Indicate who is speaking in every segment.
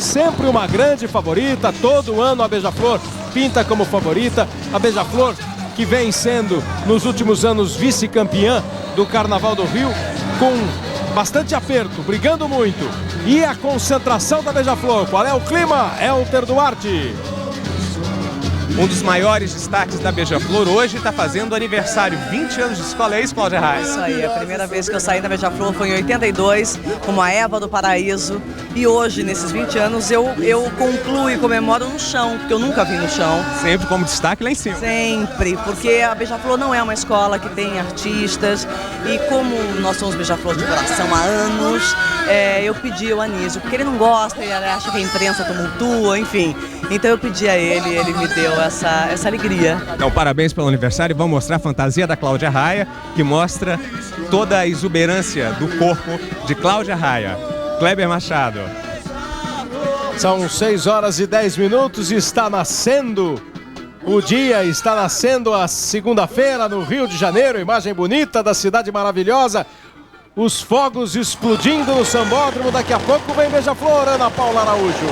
Speaker 1: sempre uma grande favorita. Todo ano a Beija-Flor pinta como favorita. A Beija-Flor que vem sendo, nos últimos anos, vice-campeã do Carnaval do Rio, com bastante aperto, brigando muito. E a concentração da Beija-Flor. Qual é o clima? Elter Duarte.
Speaker 2: Um dos maiores destaques da Beija-Flor hoje está fazendo aniversário, 20 anos de escola, é isso, Cláudia Raia?
Speaker 3: Isso aí, a primeira vez que eu saí da Beija-Flor foi em 82, como a Eva do Paraíso. E hoje, nesses 20 anos, eu concluo e comemoro no chão, porque eu nunca vi no chão.
Speaker 2: Sempre como destaque lá em cima.
Speaker 3: Sempre, porque a Beija-Flor não é uma escola que tem artistas. E como nós somos Beija-Flor de coração há anos, eu pedi ao Anísio, porque ele não gosta, ele acha que a imprensa tumultua, enfim. Então eu pedi a ele e ele me deu essa alegria.
Speaker 2: Então, parabéns pelo aniversário. Vamos mostrar a fantasia da Cláudia Raia, que mostra toda a exuberância do corpo de Cláudia Raia. Kleber Machado.
Speaker 1: São 6 horas e 10 minutos e está nascendo o dia, está nascendo a segunda-feira no Rio de Janeiro. Imagem bonita da cidade maravilhosa. Os fogos explodindo no Sambódromo. Daqui a pouco vem Beija-Flor, Ana Paula Araújo.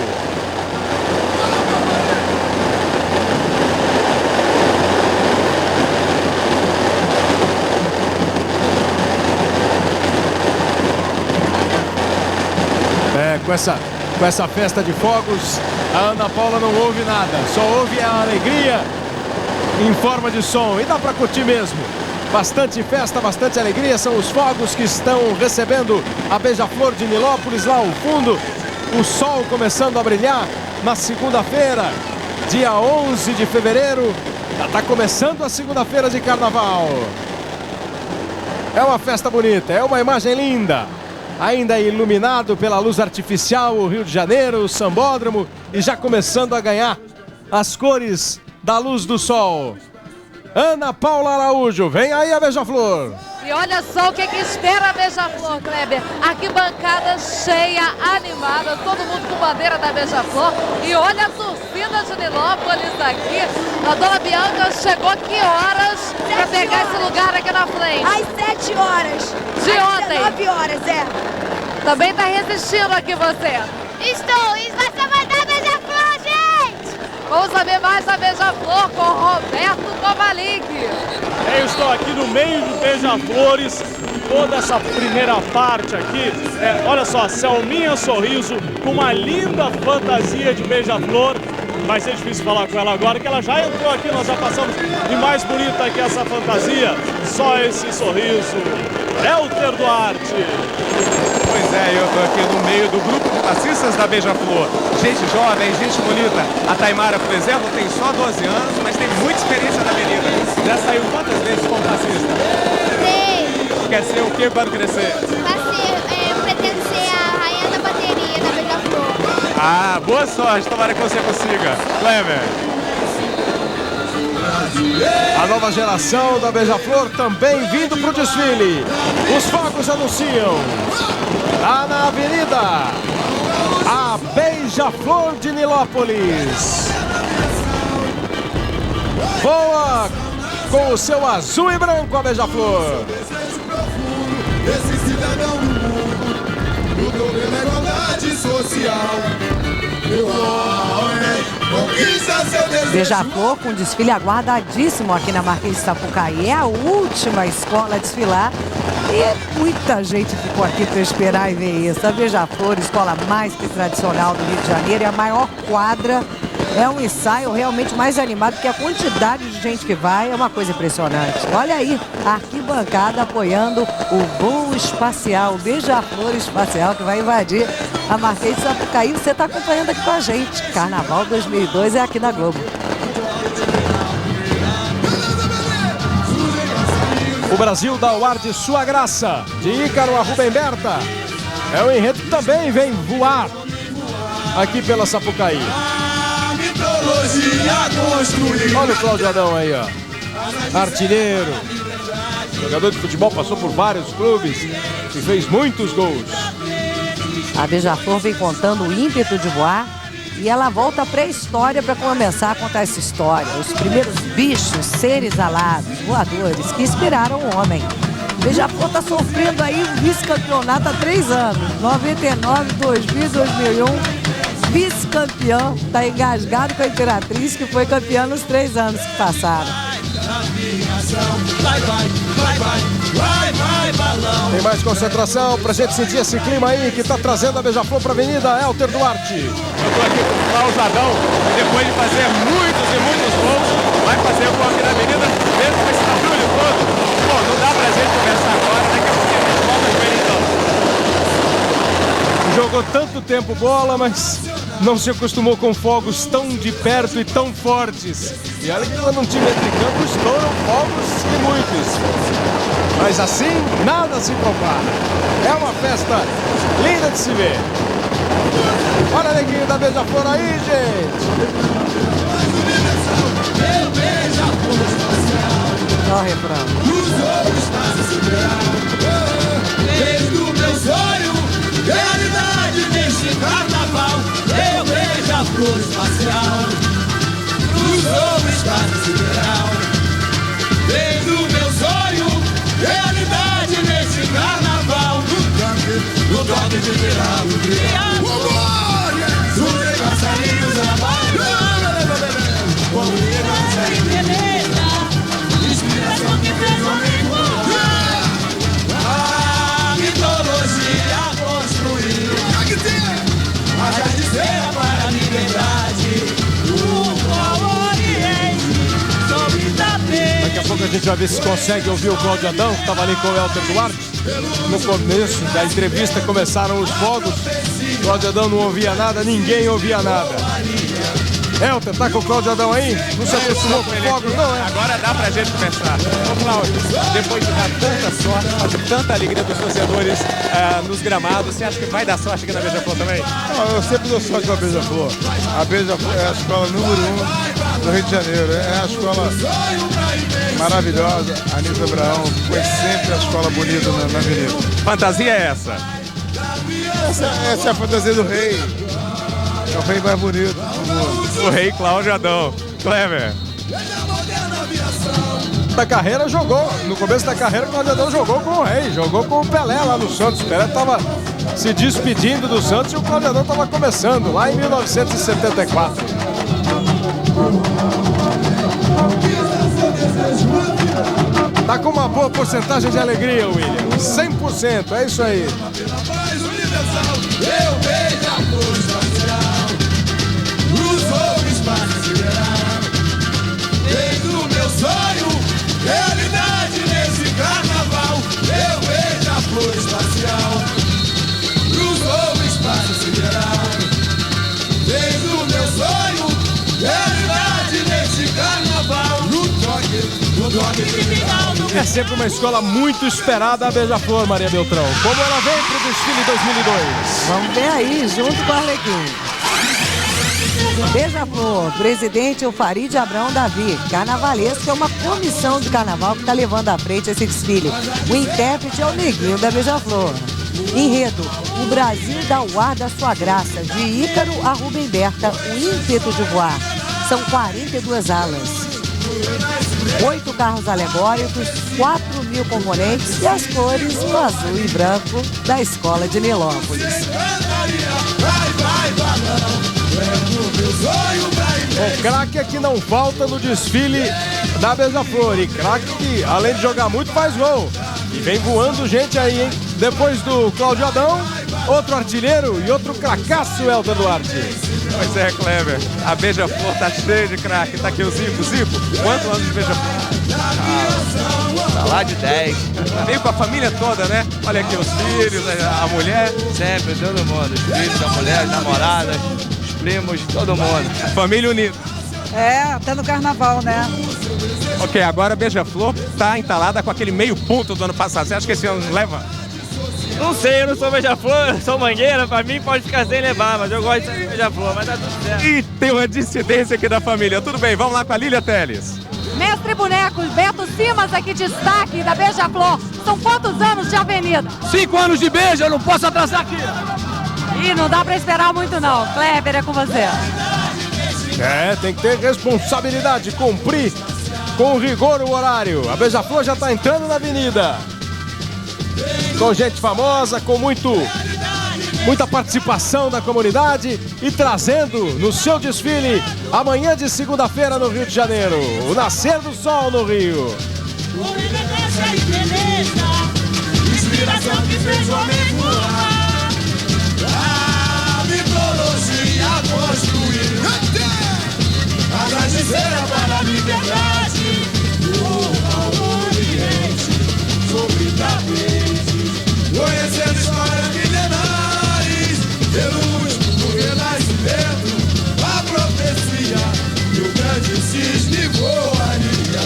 Speaker 1: Com essa festa de fogos, a Ana Paula não ouve nada, só ouve a alegria em forma de som. E dá para curtir mesmo. Bastante festa, bastante alegria. São os fogos que estão recebendo a Beija-Flor de Nilópolis lá ao fundo. O sol começando a brilhar na segunda-feira, dia 11 de fevereiro. Já está começando a segunda-feira de carnaval. É uma festa bonita, é uma imagem linda. Ainda iluminado pela luz artificial o Rio de Janeiro, o Sambódromo, e já começando a ganhar as cores da luz do sol. Ana Paula Araújo, vem aí a Beija-Flor.
Speaker 4: E olha só o que espera a Beija-Flor, Kleber. Arquibancada cheia, animada, todo mundo com bandeira da Beija-Flor. E olha a torcida de Nilópolis aqui. A dona Bianca chegou que horas para pegar esse lugar aqui na frente?
Speaker 5: Às 7 horas.
Speaker 4: De ontem?
Speaker 5: 9 horas,
Speaker 4: Também está resistindo aqui você?
Speaker 5: Estou, isso vai ser mais da Beija-Flor, gente!
Speaker 4: Vamos saber mais da Beija-Flor com Roberto Kovalik.
Speaker 6: Eu estou aqui no meio do Beija-Flores, toda essa primeira parte aqui. Olha só, Selminha Sorriso com uma linda fantasia de Beija-Flor. Vai ser difícil falar com ela agora, que ela já entrou aqui, nós já passamos. E mais bonita que essa fantasia, só esse sorriso. Elter Duarte.
Speaker 2: Pois é, eu estou aqui no meio do grupo de passistas da Beija-Flor. Gente jovem, gente bonita. A Taimara, por exemplo, tem só 12 anos, mas tem muita experiência na avenida. Já saiu quantas vezes como passista?
Speaker 5: 3.
Speaker 2: Quer ser o que quando crescer?
Speaker 5: Eu pretendo ser a rainha da bateria da Beija-Flor.
Speaker 2: Ah, boa sorte, tomara que você consiga. Kleber.
Speaker 1: A nova geração da Beija-Flor também vindo para o desfile. Os fogos anunciam. Lá na avenida, a Beija-Flor de Nilópolis. Voa com o seu azul e branco a Beija-Flor.
Speaker 7: Esse cidadão do mundo lutou pela igualdade social.
Speaker 8: Beija-Flor com desfile aguardadíssimo aqui na Marquês de Sapucaí. É a última escola a desfilar e muita gente ficou aqui para esperar e ver isso. A Beija-Flor, escola mais que tradicional do Rio de Janeiro, é a maior quadra. É um ensaio realmente mais animado, porque a quantidade de gente que vai é uma coisa impressionante. Olha aí, a arquibancada apoiando o voo espacial, o Beija-Flor espacial, que vai invadir a Marquês de Sapucaí. Você está acompanhando aqui com a gente. Carnaval 2002 é aqui na Globo.
Speaker 1: O Brasil dá o ar de sua graça. De Ícaro a Rubem Berta. É o enredo que também vem voar aqui pela Sapucaí. Olha o Cláudio Adão aí, ó. Artilheiro. Jogador de futebol, passou por vários clubes e fez muitos gols.
Speaker 8: A Beija-Flor vem contando o ímpeto de voar e ela volta à pré-história para começar a contar essa história. Os primeiros bichos, seres alados, voadores, que inspiraram o homem. Beija-Flor está sofrendo aí um vice-campeonato há 3 anos. 99, 2000, 2001. vice-campeão, tá engasgado com a Imperatriz, que foi campeã nos 3 anos que passaram.
Speaker 1: Tem mais concentração pra gente sentir esse clima aí que tá trazendo a Beija-Flor pra Avenida Elter Duarte.
Speaker 2: Eu tô aqui com o Claujadão, depois de fazer muitos e muitos gols, vai fazer o gol aqui na Avenida, mesmo com esse barulho todo. Bom, não dá pra gente conversar agora, daqui a pouquinho a gente volta com ele então.
Speaker 1: Jogou tanto tempo bola, mas não se acostumou com fogos tão de perto e tão fortes. E olha que quando um time entra em campo, estouram fogos e muitos. Mas assim, nada se compara. É uma festa linda de se ver. Olha a neguinho da Beija-Flor aí, gente.
Speaker 8: Olha o refrão.
Speaker 7: Desde o meu sonho, realidade neste carnaval. Eu Beija-Flor espacial, cruzou o espaço sideral. Desde o meu sonho, realidade neste carnaval. No toque de virar o brilho. Os passarinhos na mão. Como criança em beleza, inspiração que fez o homem. A mitologia construiu a jardiceira para a liberdade. O Oriente soube também.
Speaker 1: Daqui a pouco a gente vai ver se consegue ouvir o Cláudio Adão, que estava ali com o Elton Duarte. No começo da entrevista começaram os fogos. O Cláudio Adão não ouvia nada, ninguém ouvia nada. Elton, tá com o Cláudio Adão aí? Não se acostumou com fogos, não, é?
Speaker 2: Agora dá pra gente conversar. Ô Cláudio, depois de dar tanta sorte, fazer tanta alegria dos torcedores nos gramados, você acha que vai dar sorte aqui na Beija-Flor também?
Speaker 9: Não, eu sempre dou sorte com a Beija-Flor. A Beija-Flor é a escola número 1 do Rio de Janeiro. É a escola maravilhosa. A Anísio Abraão foi sempre a escola bonita na avenida.
Speaker 2: Fantasia é essa?
Speaker 9: Essa é a fantasia do rei. É o rei mais bonito do mundo.
Speaker 2: O rei Cláudio Adão. Clever.
Speaker 1: Da carreira jogou, no começo da carreira o Cláudio Adão jogou com o Rei, jogou com o Pelé lá no Santos. O Pelé estava se despedindo do Santos e o Cláudio Adão estava começando lá em 1974. Tá com uma boa porcentagem de alegria, William. 100%, é isso aí.
Speaker 7: Eu Beija-Flor espacial, cruzou o espaço sideral. Desde o meu sonho, realidade nesse carnaval. Eu Beija-Flor espacial, cruzou o espaço sideral. Desde o meu sonho, realidade nesse carnaval. No toque de final do...
Speaker 1: É sempre uma escola muito esperada, a Beija-Flor, Maria Beltrão. Como ela vem pro desfile 2002?
Speaker 8: Vamos ver aí, junto com a Arlequim. Beija-Flor, presidente o Farid Abrão Davi. Carnavalesco é uma comissão de carnaval que está levando à frente esse desfile. O intérprete é o neguinho da Beija-Flor. Enredo, o Brasil dá o ar da sua graça, de Ícaro a Rubem Berta, o ímpeto de voar. São 42 alas. 8 carros alegóricos, 4.000 componentes e as cores o azul e branco da Escola de Nilópolis.
Speaker 1: O craque é que não falta no desfile da Beija-Flor. E craque que, além de jogar muito, faz gol. E vem voando gente aí, hein? Depois do Cláudio Adão, outro artilheiro e outro cracaço, Elton Duarte.
Speaker 2: Pois é, Clever. A Beija-Flor tá cheia de craque. Tá aqui o Zico. Zico, quantos anos de Beija-Flor?
Speaker 10: Tá lá de 10.
Speaker 2: Veio com a família toda, né? Olha aqui os filhos, a mulher.
Speaker 10: Sempre, todo mundo. Os filhos, a mulher, as namoradas, os primos, todo mundo.
Speaker 2: Família unida.
Speaker 11: É, até no carnaval, né?
Speaker 2: Ok, agora a Beija-Flor tá entalada com aquele meio ponto do ano passado. Você acha que esse ano leva?
Speaker 12: Não sei, eu não sou Beija-Flor, eu sou Mangueira, pra mim pode ficar sem levar, mas eu gosto de ser Beija-Flor, mas tá tudo certo.
Speaker 2: E tem uma dissidência aqui da família. Tudo bem, vamos lá com a Lília Teles.
Speaker 13: Mestre Bonecos, Beto Simas aqui, destaque da Beija-Flor. São quantos anos de avenida?
Speaker 14: 5 anos de Beija, eu não posso atrasar aqui.
Speaker 13: Ih, não dá pra esperar muito não. Kleber, é com você.
Speaker 1: É, tem que ter responsabilidade, cumprir com rigor o horário. A Beija-Flor já tá entrando na avenida. Com gente famosa, com muito muita participação da comunidade e trazendo no seu desfile amanhã de segunda-feira no Rio de Janeiro, o nascer do sol no Rio.
Speaker 7: Inspiração que fez o homem voar, a mitologia construir asas de cera para a liberdade, ao Oriente, sobre tapetes, conhecendo histórias milenares, luz no renascimento, a profecia e o grande cisne voaria.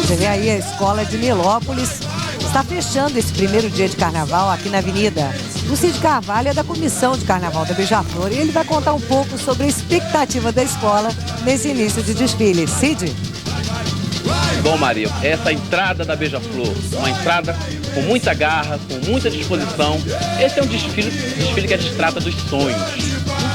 Speaker 8: Você vê aí a escola de Nilópolis está fechando esse primeiro dia de carnaval aqui na avenida. O Cid Carvalho é da comissão de carnaval da Beija-Flor e ele vai contar um pouco sobre a expectativa da escola nesse início de desfile. Cid?
Speaker 15: Bom, Maria, essa entrada da Beija-Flor, uma entrada com muita garra, com muita disposição. Esse é um desfile que a gente trata dos sonhos.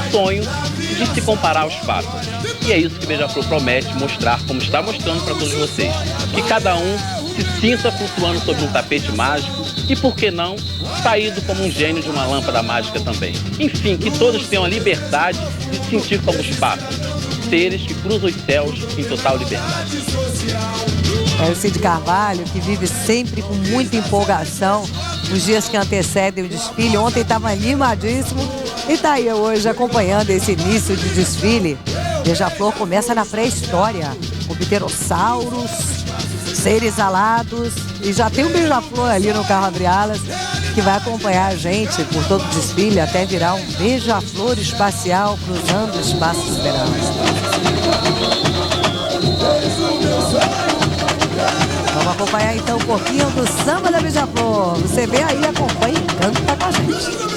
Speaker 15: Um sonho de se comparar aos fatos. E é isso que Beija-Flor promete mostrar, como está mostrando para todos vocês. Que cada um se sinta flutuando sobre um tapete mágico e, por que não, saído como um gênio de uma lâmpada mágica também. Enfim, que todos tenham a liberdade de se sentir como os pássaros, seres que cruzam os céus em total liberdade.
Speaker 8: É o Cid Carvalho, que vive sempre com muita empolgação os dias que antecedem o desfile. Ontem estava animadíssimo e está aí hoje acompanhando esse início de desfile. Beija-Flor começa na pré-história, com pterossauros, seres alados, e já tem um Beija-Flor ali no carro abre-alas que vai acompanhar a gente por todo o desfile até virar um Beija-Flor espacial cruzando o espaço sideral. Vamos acompanhar então um pouquinho do samba da Beija-Flor. Você vê aí, acompanha e canta com a gente.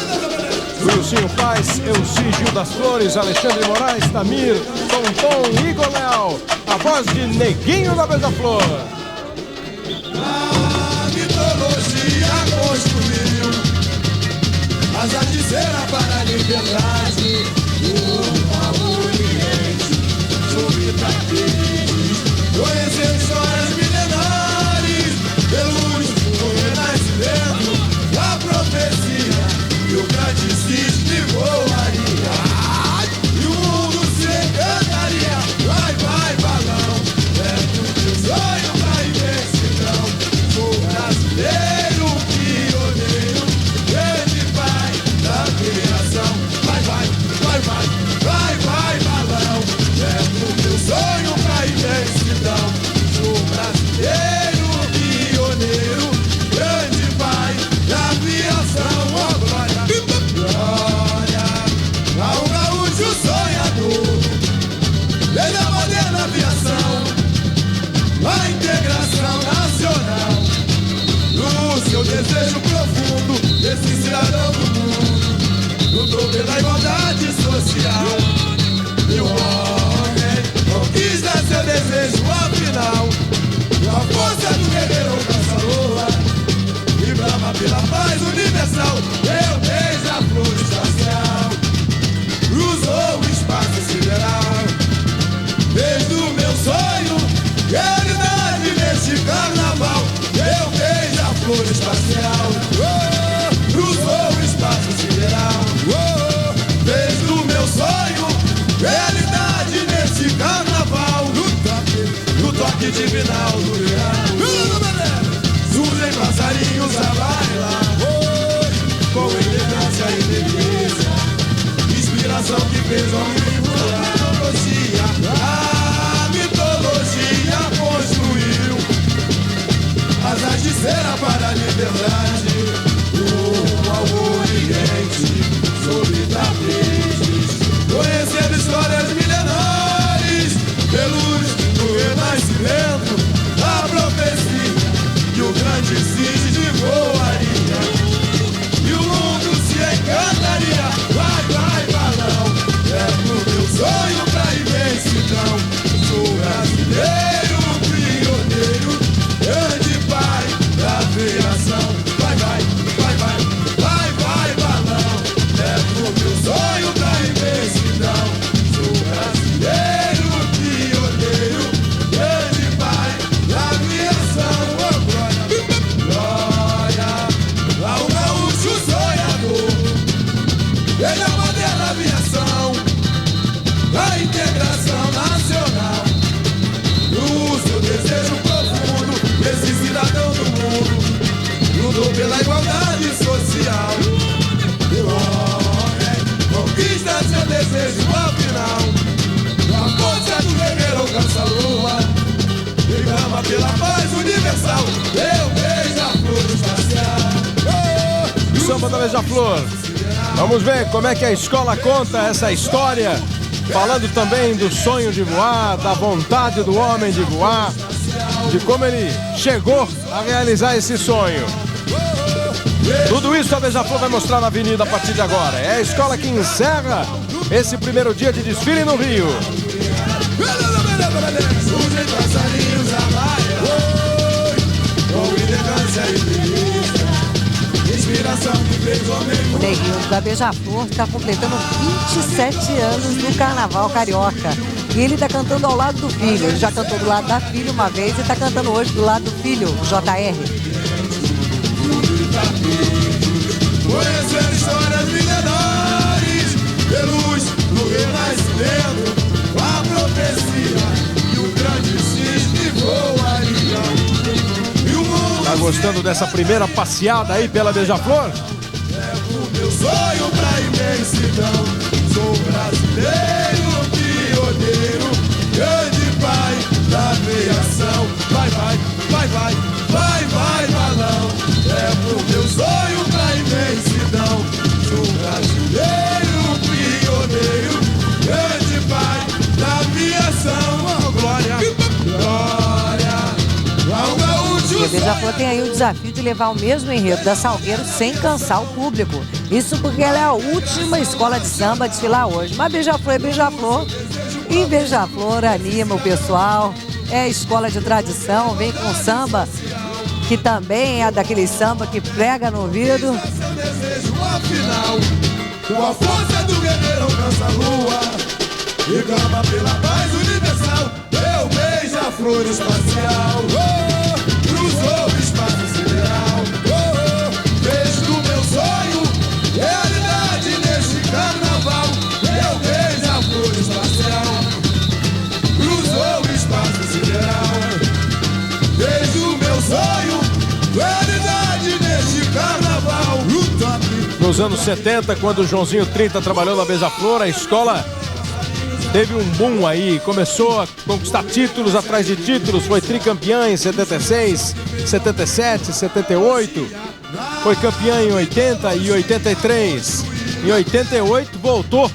Speaker 1: Wilson Paz, Elci Gil das Flores, Alexandre Moraes, Tamir, Tom, Igor Leal, a voz de Neguinho da Beija-Flor.
Speaker 7: A mitologia construiu asas de cera para a liberdade, ao Oriente, sobre tapetes, conhecer histórias milenares, luz no renascimento, a profecia e o grande cisne voaria, e o mundo se encantaria. Vai, balão, é o teu sonho pra imensidão. Sou brasileiro, pioneiro, grande pai da criação. Vai, balão, é o teu sonho pra imensidão. Sou brasileiro, pioneiro, grande pai da criação. Ao gaúcho sonhador, desde a moderna aviação, a integração nacional, no seu desejo profundo, desse cidadão do mundo, lutou pela igualdade social. E o homem conquista seu desejo afinal, com a força do guerreiro caçador, e brava pela paz universal. Eu Beija-Flor espacial, cruzou o espaço sideral, desde o meu sonho, realidade neste carnaval. Eu Beija-Flor espacial, cruzou o espaço sideral, desde o meu sonho, realidade neste carnaval. No toque divinal do real, surgem passarinhos a bailar, com elegância e beleza, inspiração que fez o homem voar. A mitologia construiu asas de cera para a liberdade, ao Oriente, sobre tapetes, conhecendo histórias milenares, luz no renascimento, a profecia e o grande cisne voaria, e o mundo se encantaria. Vai, balão, é pro teu sonho pra imensidão. Sou brasileiro, pioneiro, grande pai da criação. Vai, conquista seu desejo ao final. A força do guerreiro alcança a lua e clama pela paz universal. Eu beija-flor espacial.
Speaker 1: Samba da Beija-Flor. Vamos ver como é que a escola conta essa história, falando também do sonho de voar, da vontade do homem de voar, de como ele chegou a realizar esse sonho. Tudo isso a Beija-Flor vai mostrar na avenida a partir de agora. É a escola que encerra esse primeiro dia de desfile no Rio.
Speaker 8: O Neguinho da Beija-Flor está completando 27 anos no Carnaval Carioca. E ele está cantando ao lado do filho. Ele já cantou do lado da filha uma vez e está cantando hoje do lado do filho, o JR.
Speaker 7: Conhecer histórias milenares, luz no renascimento, a profecia e o grande cisne voaria.
Speaker 1: Tá gostando dessa primeira passeada aí pela Beija-Flor?
Speaker 7: Levo meu sonho pra imensidão. Sou brasileiro, pioneiro, grande pai da aviação. Vai, vai, vai, vai, vai, vai, balão. Levo meu sonho pra imensidão. Sou brasileiro, pioneiro, grande pai da aviação. Oh, glória, glória ao gaúcho.
Speaker 8: E a Beija-Flor tem aí o desafio de levar o mesmo enredo da Salgueiro sem cansar o público. Isso porque ela é a última escola de samba a desfilar hoje. Mas Beija-Flor é Beija-Flor. E Beija-Flor anima o pessoal. É escola de tradição, vem com samba, que também é daquele samba que prega no ouvido.
Speaker 7: Com a força do guerreiro alcança a lua e clama pela paz universal. Eu beija-flor espacial. Cruzou o espaço sideral. Vejo o meu sonho, realidade neste carnaval. Eu beija-flor espacial. Cruzou o espaço sideral. Vejo o meu sonho, realidade neste carnaval.
Speaker 1: Nos anos 70, quando o Joãozinho 30 trabalhou na Beija-Flor, a escola teve um boom aí, começou a conquistar títulos atrás de títulos, foi tricampeã em 76, 77, 78, foi campeã em 80 e 83. Em 88 voltou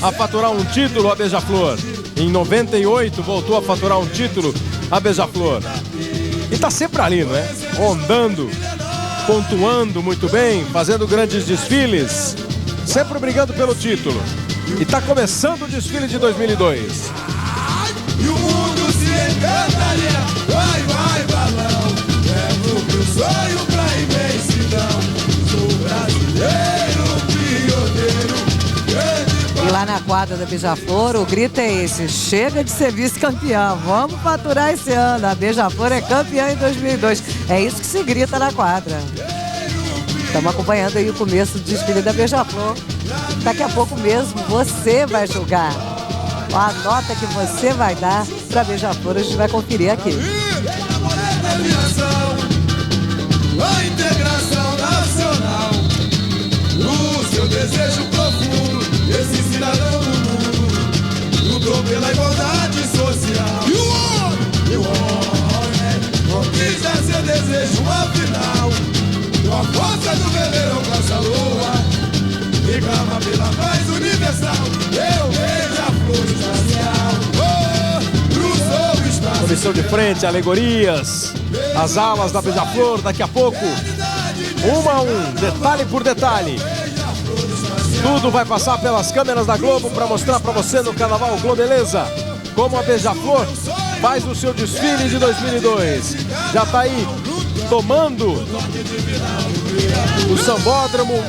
Speaker 1: a faturar um título a Beija-Flor. Em 98 voltou a faturar um título a Beija-Flor. E tá sempre ali, não é? Rondando, pontuando muito bem, fazendo grandes desfiles, sempre brigando pelo título. E tá começando o desfile de 2002.
Speaker 7: E o mundo se encantaria. Vai, vai, balão. Levo meu sonho pra imensidão. Sou brasileiro, pioneiro, grande pai.
Speaker 8: E lá na quadra da Beija-Flor, o grito é esse: chega de ser vice-campeã, vamos faturar esse ano. A Beija-Flor é campeã em 2002. É isso que se grita na quadra. Estamos acompanhando aí o começo do desfile da Beija-Flor. Daqui a pouco mesmo você vai julgar. A nota que você vai dar para a Beija-Flor, a gente vai conferir aqui.
Speaker 7: A integração nacional, o seu desejo profundo, esse cidadão do mundo lutou pela igualdade social. E o homem conquista seu desejo afinal. Com a força do guerreiro alcança a lua e clama pela paz universal. Eu vejo a flor espacial. Cruzou o espaço.
Speaker 1: Comissão de frente, alegorias, as alas da Beija-Flor, daqui a pouco, uma a um, detalhe por detalhe. Tudo vai passar pelas câmeras da Globo para mostrar para você no Carnaval Globeleza como a Beija-Flor faz o seu desfile de 2002. Já tá aí tomando o sambódromo.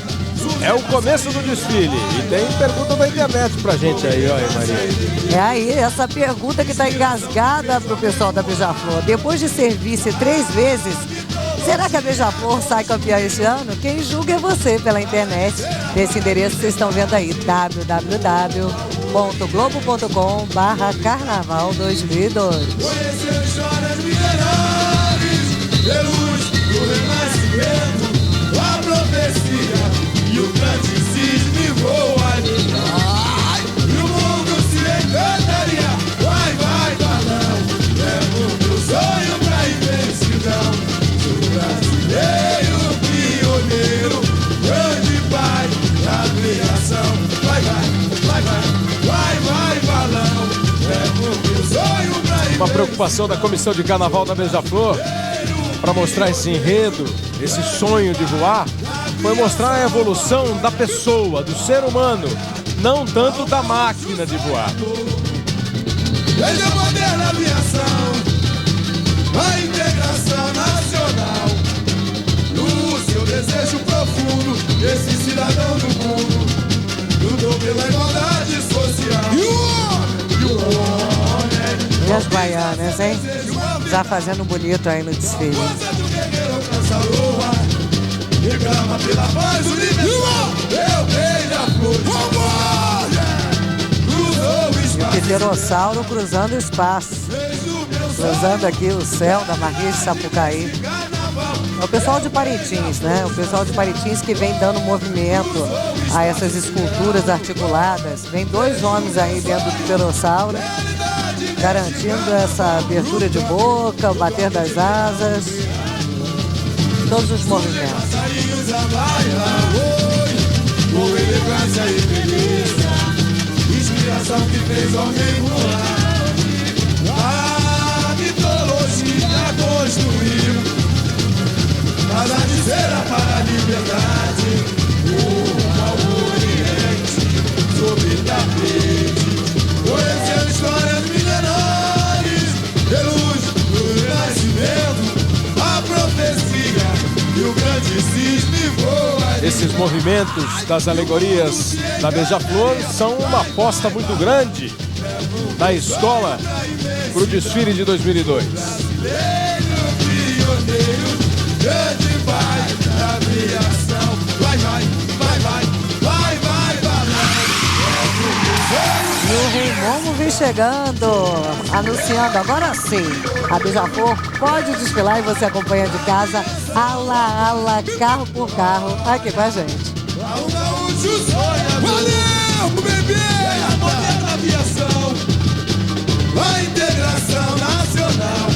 Speaker 1: É o começo do desfile. E tem pergunta da internet pra gente aí, olha, Maria.
Speaker 8: É aí, essa pergunta que tá engasgada pro pessoal da Beija-Flor. Depois de ser vice 3 vezes, será que a Beija-Flor sai campeã esse ano? Quem julga é você pela internet. Nesse endereço vocês estão vendo aí, www.globo.com/Carnaval 2002.
Speaker 7: Conhecer histórias milenares, luz do renascimento, a profecia e o grande cisne voa. vai, balão. É porque o sonho pra ir.
Speaker 1: Uma preocupação da comissão de carnaval da Beija-Flor para mostrar esse enredo, esse sonho de voar, foi mostrar a evolução da pessoa, do ser humano, não tanto da máquina de voar.
Speaker 7: Desde a moderna aviação, a integração nacional, no seu desejo profundo, esse cidadão do mundo lutou pela igualdade social. E o homem,
Speaker 8: E as baianas, hein? Já fazendo bonito aí no desfile.
Speaker 7: reclama pela paz universal. Eu beija-flor,
Speaker 8: E o pterossauro cruzando o espaço. Cruzando aqui o céu da Marquês de Sapucaí. É o pessoal de Parintins, né? O pessoal de Parintins que vem dando movimento a essas esculturas articuladas. Vem 2 homens aí dentro do pterossauro, garantindo essa abertura de boca, o bater das asas, todos os movimentos.
Speaker 7: Com elegância e beleza, inspiração que fez homem voar. A mitologia construiu casa de cera para a liberdade. Rumo ao Oriente, sobre tapete, conhecendo histórias milenares, de luz do renascimento, a profecia e o grande cisne voa.
Speaker 1: Esses movimentos das alegorias da Beija-Flor são uma aposta muito grande da escola para o desfile de 2002.
Speaker 8: E o Rei Momo vem chegando, anunciando agora sim. A Beija-Flor pode desfilar e você acompanha de casa, ala, carro por carro, aqui com a gente.
Speaker 7: Valeu, bebê! A moderna aviação, a integração nacional,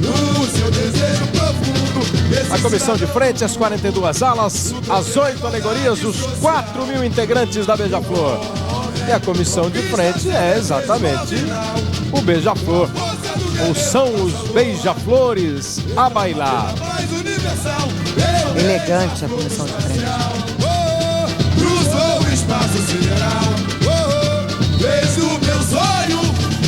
Speaker 7: no seu desejo profundo.
Speaker 1: A comissão de frente, as 42 alas, as 8 alegorias, os 4.000 integrantes da Beija-Flor. E a comissão de frente é exatamente o Beija-Flor. Ou são os Beija-Flores a bailar.
Speaker 8: Elegante a comissão de frente.
Speaker 7: Cruzou o espaço sideral, fez o meu sonho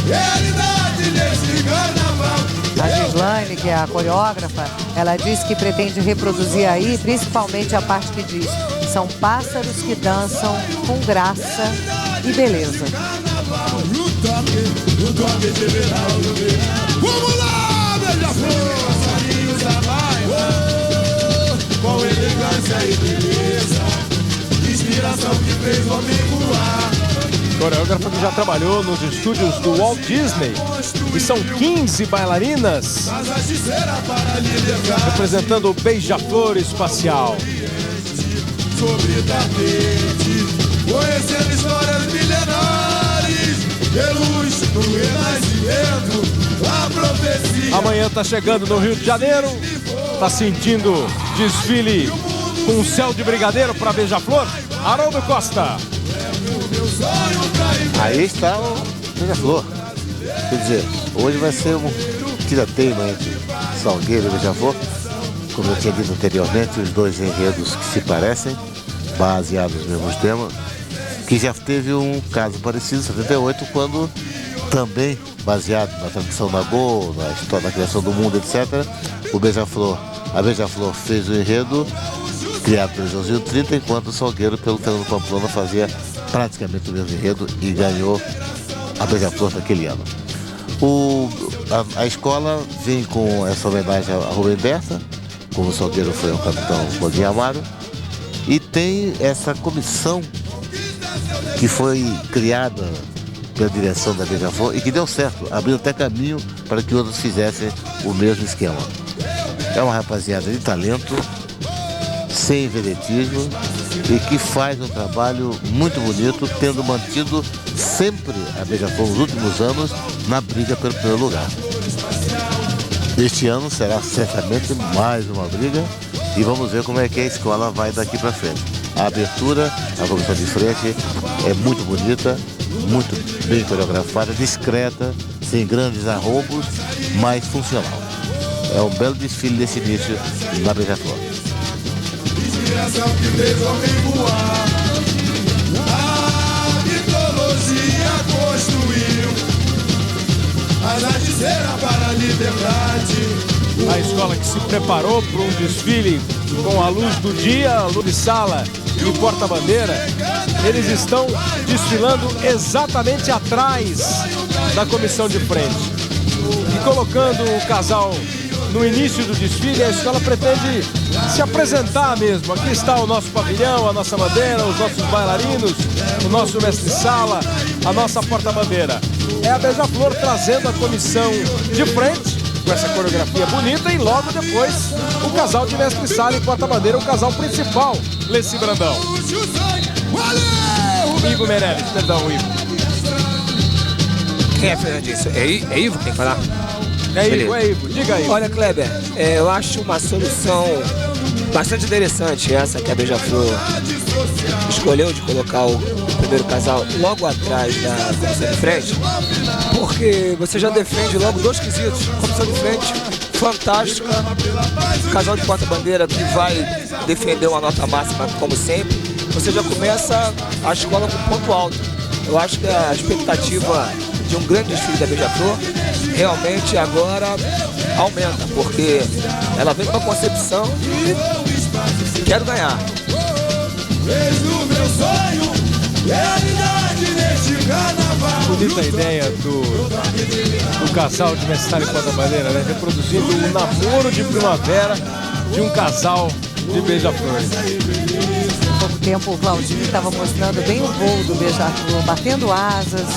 Speaker 7: realidade nesse carnaval.
Speaker 8: A Gislaine, que é a coreógrafa, ela disse que pretende reproduzir aí, principalmente a parte que diz: são pássaros que dançam com graça e beleza.
Speaker 7: Vamos lá, Beija-Flor! Passarinhos da baia, com elegância e beleza, inspiração que fez o homem voar.
Speaker 1: Coreógrafa que já trabalhou nos estúdios do Walt Disney. E são 15 bailarinas representando o Beija-Flor espacial.
Speaker 7: Sobre tapete, conhecendo histórias milenares, de luz no renascimento, a profecia.
Speaker 1: Amanhã tá chegando no Rio de Janeiro, tá sentindo desfile com um céu de brigadeiro para Beija-Flor? Haroldo Costa.
Speaker 16: Aí está o Beija-Flor. Quer dizer, hoje vai ser um tirateima entre Salgueiro e Beija-Flor. Como eu tinha dito anteriormente, os 2 enredos que se parecem, baseados nos mesmos temas, que já teve um caso parecido em 78, quando também baseado na tradição Nagô, na história da criação do mundo, etc., a Beija-Flor fez o enredo criado pelo Joãozinho 30, enquanto o Salgueiro, pelo Fernando Pamplona, fazia praticamente o mesmo enredo e ganhou a Beija-Flor naquele ano. A escola vem com essa homenagem a Rubem Berta, como o Salgueiro foi ao capitão Godinho Amaro, e tem essa comissão que foi criada pela direção da Beija-Flor e que deu certo, abriu até caminho para que outros fizessem o mesmo esquema. É uma rapaziada de talento, sem vedetismo, e que faz um trabalho muito bonito, tendo mantido sempre a Beija-Flor nos últimos anos na briga pelo primeiro lugar. Este ano será certamente mais uma briga e vamos ver como é que a escola vai daqui para frente. A abertura, a comissão de frente, é muito bonita, muito bem coreografada, discreta, sem grandes arrombos, mas funcional. É um belo desfile desse início na Beija-Flor.
Speaker 7: A mitologia construiu a narciseira para a liberdade.
Speaker 1: A escola que se preparou para um desfile com a luz do dia, a luz de sala e porta-bandeira, eles estão desfilando exatamente atrás da comissão de frente. E colocando o casal no início do desfile, a escola pretende se apresentar mesmo. Aqui está o nosso pavilhão, a nossa bandeira, os nossos bailarinos, o nosso mestre-sala, a nossa porta-bandeira. É a Beija-Flor trazendo a comissão de frente, com essa coreografia bonita, e logo depois o casal de mestre-sala e porta-bandeira, o casal principal, Leci Brandão. Ivo Meirelles, perdão, Ivo.
Speaker 17: Quem é Fernandinho? É Ivo quem falar?
Speaker 1: É Ivo, é Ivo. Diga aí.
Speaker 17: Olha, Kleber, eu acho uma solução bastante interessante essa que a Beija-Flor escolheu de colocar o primeiro casal logo atrás da comissão de frente, porque você já defende logo dois quesitos. Comissão de frente fantástica, casal de porta-bandeira que vai defender uma nota máxima como sempre. Você já começa a escola com ponto alto. Eu acho que a expectativa de um grande desfile da Beija-Flor realmente agora aumenta, porque ela vem com uma concepção de quero ganhar.
Speaker 1: Bonita ideia do casal de mestre-sala e porta-bandeira, né? Reproduzindo o namoro de primavera de um casal de Beija-Flor.
Speaker 8: Há pouco tempo o Claudinho estava mostrando bem o voo do Beija-Flor, batendo asas.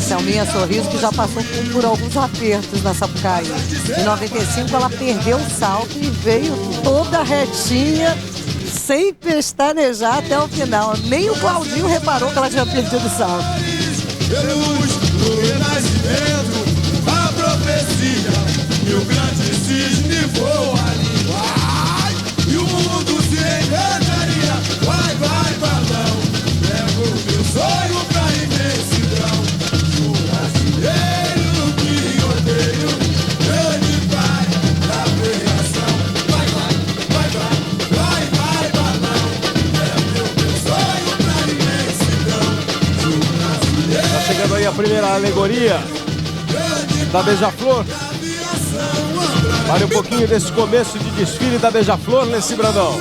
Speaker 8: Selminha Sorriso, que já passou por alguns apertos na Sapucaí. Em 95 ela perdeu o salto e veio toda retinha, sem pestanejar até o final. Nem o Claudinho reparou que ela tinha perdido o salto.
Speaker 7: A profecia e o grande cisne voa ali. E o mundo se encantaria. Vai, vai, balão. Leva o meu sonho pra imensidão. O brasileiro que odeio, grande pai da criação. Vai, vai, vai, vai, vai, vai, balão. Leva o meu sonho pra imensidão. O brasileiro.
Speaker 1: Tá chegando aí a primeira alegoria da Beija-Flor. Fale um pouquinho desse começo de desfile da Beija-Flor, Leci Brandão.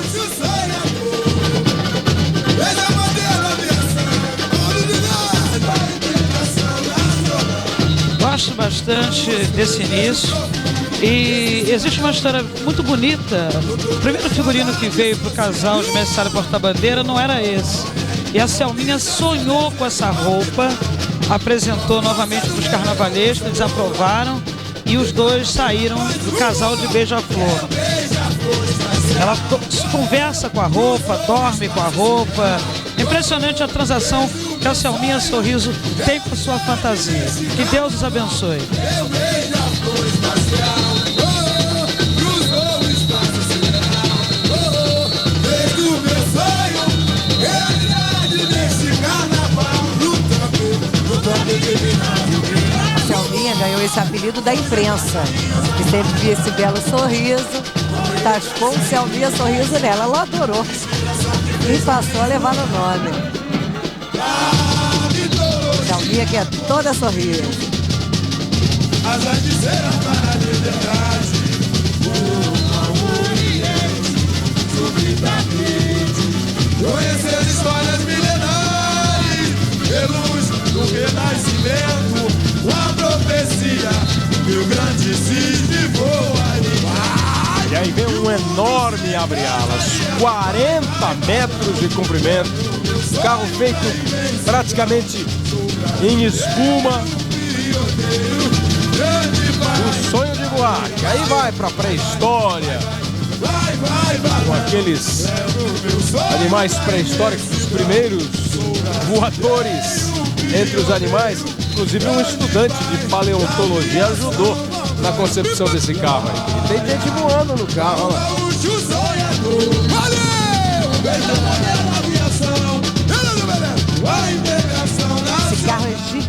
Speaker 18: Gosto bastante desse início e existe uma história muito bonita. O primeiro figurino que veio para o casal de mestre-sala e porta-bandeira não era esse. E a Selminha sonhou com essa roupa, apresentou novamente para os carnavalescos, eles aprovaram e os dois saíram do casal de Beija-Flor. Ela conversa com a roupa, dorme com a roupa. Impressionante a transação que a Selminha Sorriso tem com sua fantasia. Que Deus os abençoe.
Speaker 8: A Selminha ganhou esse apelido da imprensa, que sempre via esse belo sorriso, tascou o Selminha Sorriso nela, ela adorou e passou a levar no nome. Selminha que é toda sorriso.
Speaker 7: As articeiras para a liberdade. Conhecer histórias milenares, luz do renascimento, a profecia que o grande cisne voa ali.
Speaker 1: E aí vem um enorme abre-alas, 40 metros de comprimento, carro feito praticamente em espuma. O sonho de voar, que aí vai pra pré-história, com aqueles animais pré-históricos, os primeiros voadores entre os animais. Inclusive um estudante de paleontologia ajudou na concepção desse carro aí. E tem gente voando no carro, olha lá.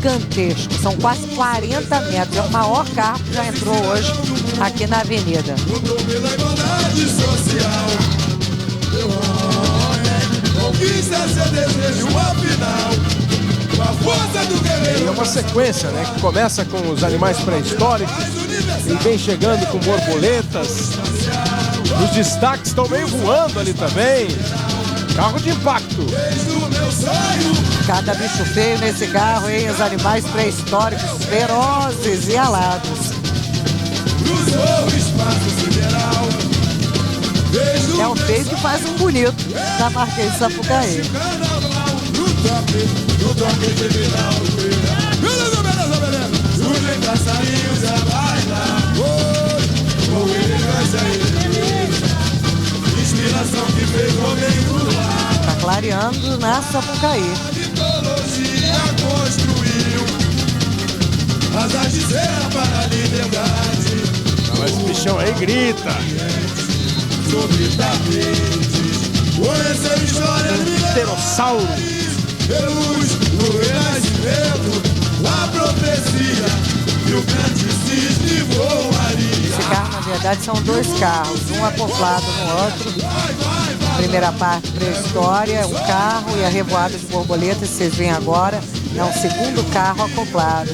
Speaker 8: gigantesco, são quase 40 metros. É o maior carro que já entrou hoje aqui na avenida.
Speaker 7: Pela igualdade social, conquista seu desejo afinal, com a força do guerreiro.
Speaker 1: E é uma sequência, né? Que começa com os animais pré-históricos e vem chegando com borboletas. Os destaques estão meio voando ali também. Carro de impacto.
Speaker 8: Cada bicho feio nesse carro, hein? Os animais pré-históricos, ferozes e alados. É o feio que faz um bonito na Marquês de Sapucaí. Tá clareando na Sapucaí.
Speaker 1: Mas o bichão aí grita. Pterossauro.
Speaker 8: Esse carro, na verdade, são dois carros, um acoplado no outro. Primeira parte, pré-história, um carro e a revoada de borboletas, vocês veem agora, é um segundo carro acoplado.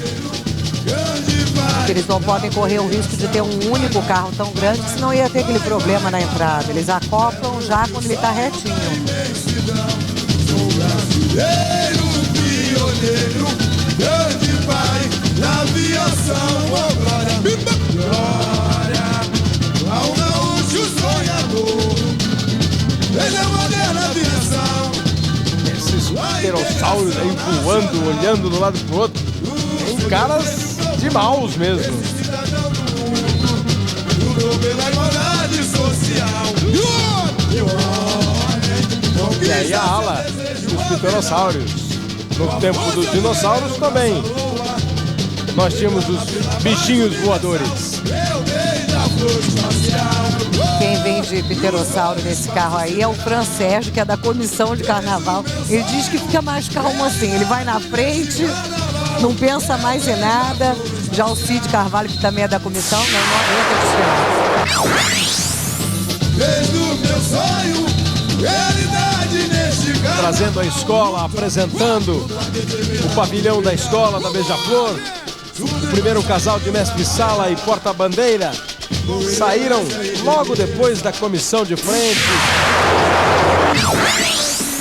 Speaker 8: Porque eles não podem correr o risco de ter um único carro tão grande, senão ia ter aquele problema na entrada. Eles acoplam já quando ele está retinho.
Speaker 7: Pioneiro, grande pai da aviação, glória ao gaúcho sonhador, desde a moderna aviação.
Speaker 1: Esses pterossauros aí voando, olhando de um lado pro outro, tem caras de maus mesmo.
Speaker 7: Pela igualdade social.
Speaker 1: E aí a ala dos pterossauros. No tempo dos dinossauros também nós tínhamos os bichinhos voadores.
Speaker 8: Quem vem de pterossauro nesse carro aí é o Fran Sérgio, que é da comissão de carnaval. Ele diz que fica mais calmo assim, ele vai na frente, não pensa mais em nada. Já o Cid Carvalho, que também é da comissão, não aguenta diferença.
Speaker 7: Desde o meu sonho, realidade neste carro.
Speaker 1: Trazendo a escola, apresentando o pavilhão da escola da Beija-Flor. O primeiro casal de mestre-sala e porta-bandeira saíram logo depois da comissão de frente,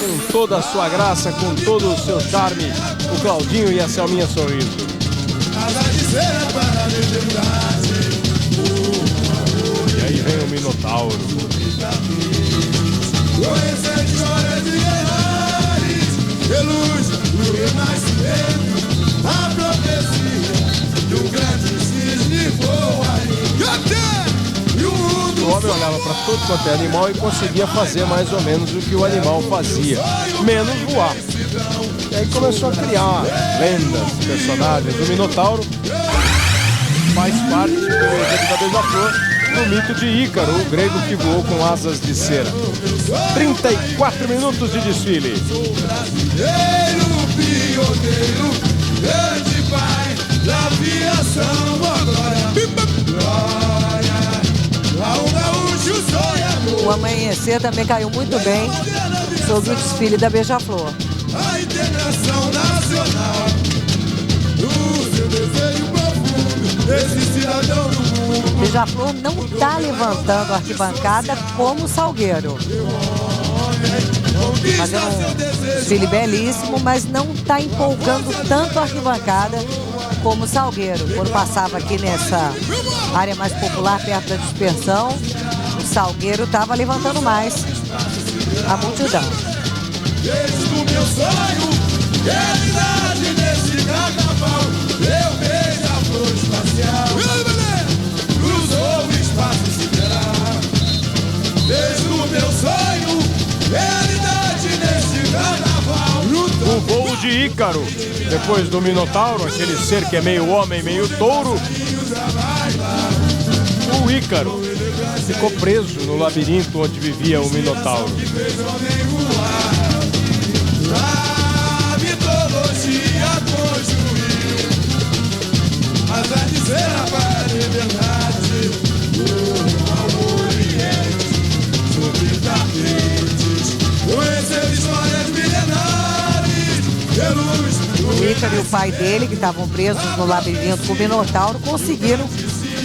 Speaker 1: com toda a sua graça, com todo o seu charme, o Claudinho e a Selminha Sorriso. E aí vem o Minotauro.
Speaker 7: Conhecer a história de Guerrares, reluz no renascimento, a profecia do grande cisne voaria.
Speaker 1: O homem olhava para tudo quanto é animal e conseguia fazer mais ou menos o que o animal fazia, menos voar. E aí começou a criar lendas, personagens. O Minotauro faz parte, pelo exemplo da Beija-Flor, do mito de Ícaro, o grego que voou com asas de cera. 34 minutos de desfile.
Speaker 7: Pioneiro, grande pai da aviação, glória ao gaúcho sonhador.
Speaker 8: O amanhecer também caiu muito bem sobre o desfile da Beija-Flor.
Speaker 7: A integração nacional, do seu desejo profundo, esse cidadão do mundo.
Speaker 8: Beija-Flor não está levantando a arquibancada como o Salgueiro. Fazendo um desfile belíssimo, mas não está empolgando tanto a arquibancada como o Salgueiro. Quando passava aqui nessa área mais popular, perto da dispersão, o Salgueiro estava levantando mais a multidão.
Speaker 7: Desde o meu sonho, realidade nesse carnaval, eu vejo a flor espacial, cruzou o espaço sideral. Desde o meu sonho, realidade nesse carnaval.
Speaker 1: O voo de Ícaro, depois do Minotauro, aquele ser que é meio homem, meio touro. O Ícaro ficou preso no labirinto onde vivia o Minotauro.
Speaker 7: A mitologia construiu
Speaker 8: Ícaro e o pai dele, que estavam presos no labirinto com o Minotauro, conseguiram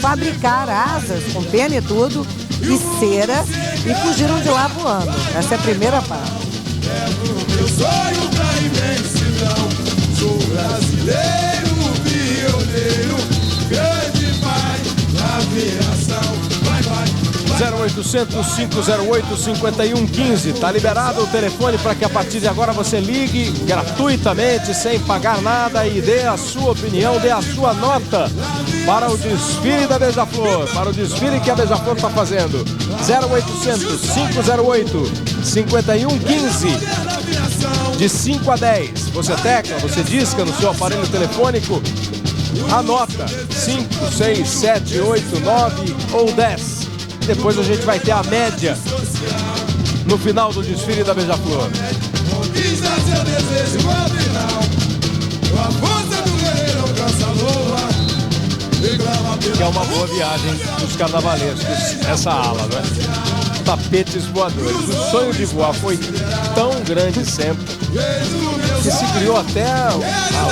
Speaker 8: fabricar asas com pena e tudo, e cera, e fugiram de lá voando. Essa é a primeira parte.
Speaker 7: Eu sonho pra imensidão, sou brasileiro, pioneiro, grande pai da aviação. Vai, vai,
Speaker 1: 0800-508-5115. Tá liberado o telefone para que a partir de agora você ligue gratuitamente, sem pagar nada, e dê a sua opinião, dê a sua nota para o desfile da Beija-Flor, para o desfile que a Beija-Flor está fazendo. 0800-508-5115. De 5 a 10. Você tecla, você disca no seu aparelho telefônico, anota 5, 6, 7, 8, 9 ou 10. Depois a gente vai ter a média no final do desfile da Beija-Flor.
Speaker 7: Conquista seu desejo ao final, a força do guerreiro alcança a lua.
Speaker 1: Que é uma boa viagem dos carnavalescos, essa ala, né? Tapetes voadores. O sonho de voar foi tão grande sempre que se criou até a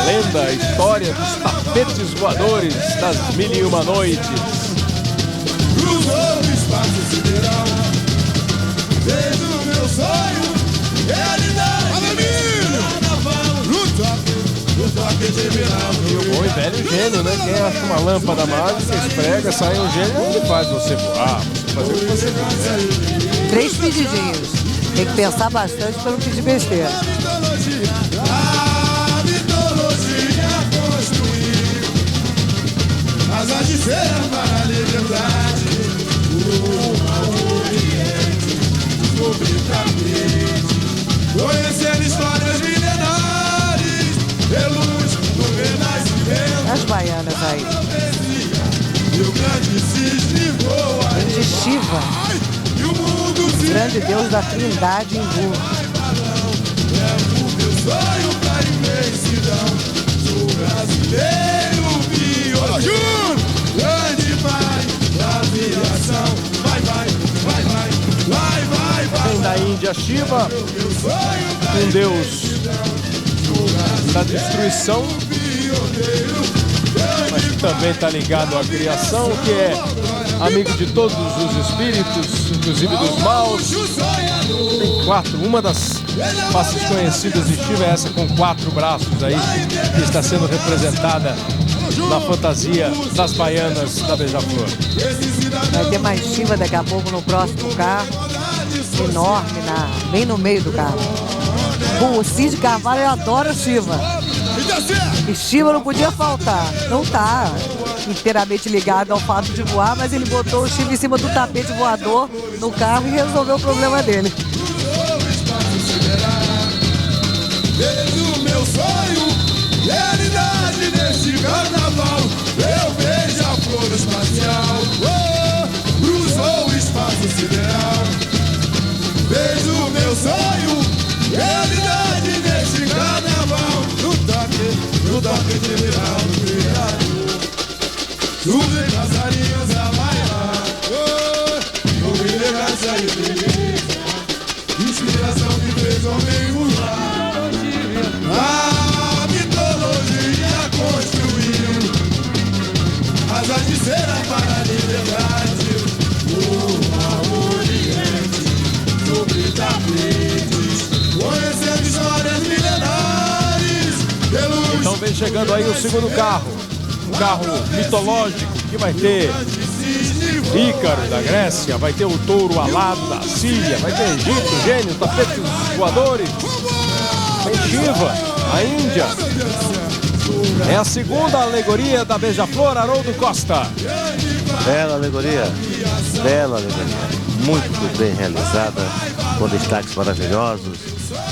Speaker 1: lenda, a história dos tapetes voadores das 1001 noites.
Speaker 7: Cruzou o espaço sideral, fez o meu sonho realidade. No toque de viral.
Speaker 1: E o bom e velho gênio, né? Quem acha uma lâmpada mágica, esfrega, sai um gênio, ele faz você voar, você fazer o que você quiser.
Speaker 8: 3 pedidinhos. Tem que pensar bastante para não pedir besteira.
Speaker 7: A mitologia construiu asas de cera para a liberdade. Ao Oriente, sobre tapete, conhecendo histórias milenares, reluz no renascimento.
Speaker 8: As baianas aí.
Speaker 7: E o grande cisne voa.
Speaker 8: De Shiva.
Speaker 7: E o mundo se
Speaker 8: grande Deus da Trindade em Gu.
Speaker 7: Levo meu sonho pra imensidão. Sou brasileiro, pioneiro, grande pai da aviação. Vai, vai, vai, vai, vai, vai, vai.
Speaker 1: Vem da Índia Shiva, um deus da destruição, mas que também está ligado à criação, que é amigo de todos os espíritos, inclusive dos maus. Tem 4, uma das faces conhecidas de Shiva é essa com 4 braços aí, que está sendo representada na fantasia das baianas da Beija-Flor.
Speaker 8: Vai ter mais Shiva daqui a pouco no próximo carro, enorme, bem no meio do carro. O Cid Carvalho adora Shiva. E Shiva não podia faltar. Não tá inteiramente ligado ao fato de voar, mas ele botou o Shiva em cima do tapete voador no carro e resolveu o problema dele.
Speaker 7: Vejo o meu sonho, realidade nesse carnaval. Eu vejo a flor espacial, cruzou o espaço sideral. Vejo o meu sonho, realidade nesse carnaval. No toque de viral, no viral. Tudo em passarinhos a bailar. Com elegância e beleza, inspiração que fez homem mudar. A mitologia construiu asas de cera para a liberdade. Ao Oriente, sobre tapetes, conhecendo histórias milenares.
Speaker 1: Então vem chegando aí o segundo carro, um carro mitológico que vai ter Ícaro da Grécia, vai ter o touro alado da Síria, vai ter Egito, gênio, tapetes voadores, tem Shiva, a Índia. É a segunda alegoria da Beija-Flor, Haroldo Costa.
Speaker 16: Bela alegoria, muito bem realizada, com destaques maravilhosos.